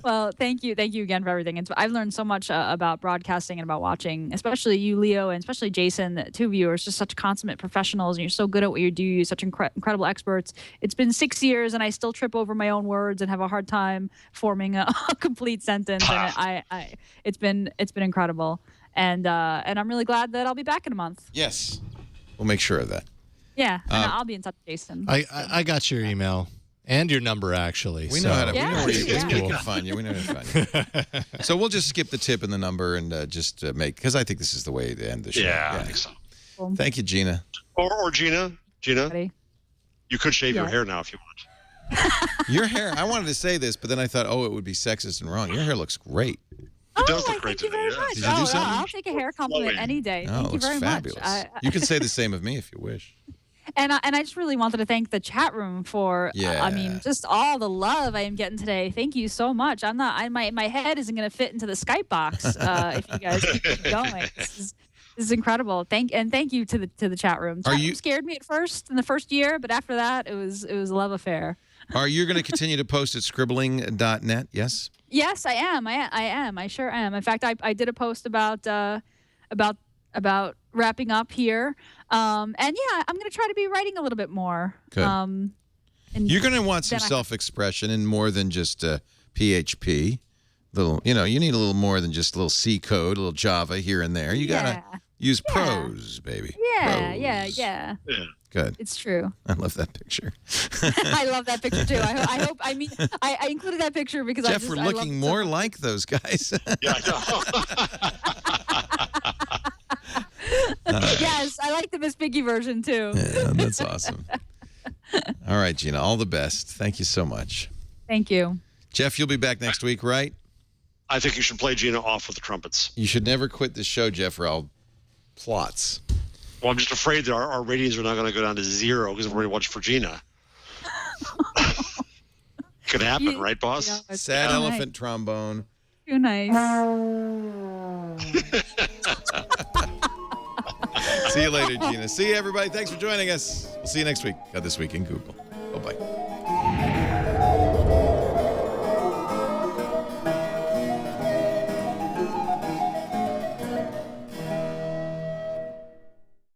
Well, thank you again for everything. I've learned so much about broadcasting and about watching, especially you, Leo, and especially Jason. The two of you are just such consummate professionals, and you're so good at what you do. You're such incredible experts. It's been 6 years, and I still trip over my own words and have a hard time forming a complete sentence. And it's been incredible. And I'm really glad that I'll be back in a month. Yes. We'll make sure of that. Yeah, and I'll be in touch with Jason. I got your email and your number, actually. We know how to. Yeah, we know where you cool. can find you. We know how to find you. So we'll just skip the tip and the number and just make, because I think this is the way to end the show. Yeah, I think so. Cool. Thank you, Gina. Or Gina, Ready? you could shave your hair now if you want. Your hair. I wanted to say this, but then I thought, it would be sexist and wrong. Your hair looks great. It does look great thank you today, very yeah. much. Did you do something? I'll take a hair compliment any day. Oh, Thank it you looks very fabulous. much. You can say the same of me if you wish. And I just really wanted to thank the chat room for, just all the love I am getting today. Thank you so much. My head isn't going to fit into the Skype box if you guys keep going. This is incredible. Thank you to the chat room. Chat room scared me at first in the first year, but after that it was a love affair. Are you going to continue to post at scribbling.net? Yes. Yes, I am. I am. I sure am. In fact, I did a post about wrapping up here. And yeah, I'm going to try to be writing a little bit more. Good. And you're going to want some self-expression and more than just PHP. You need a little more than just a little C code, a little Java here and there. You got to use prose, baby. Yeah, prose. yeah. Good. It's true. I love that picture. I love that picture too. I hope. I included that picture because Jeff, we're looking more like those guys. Yeah, I know. Yes, I like the Miss Piggy version too. Yeah, that's awesome. All right, Gina, all the best. Thank you so much. Thank you. Jeff, you'll be back next week, right? I think you should play Gina off with the trumpets. You should never quit this show, Jeff, or I'll plots. Well, I'm just afraid that our ratings are not going to go down to 0 because everybody watched for Gina. Could happen, right, boss? Yeah, Sad elephant trombone. Too nice. See you later, Gina. See you, everybody. Thanks for joining us. We'll see you next week on This Week in Google. Bye-bye.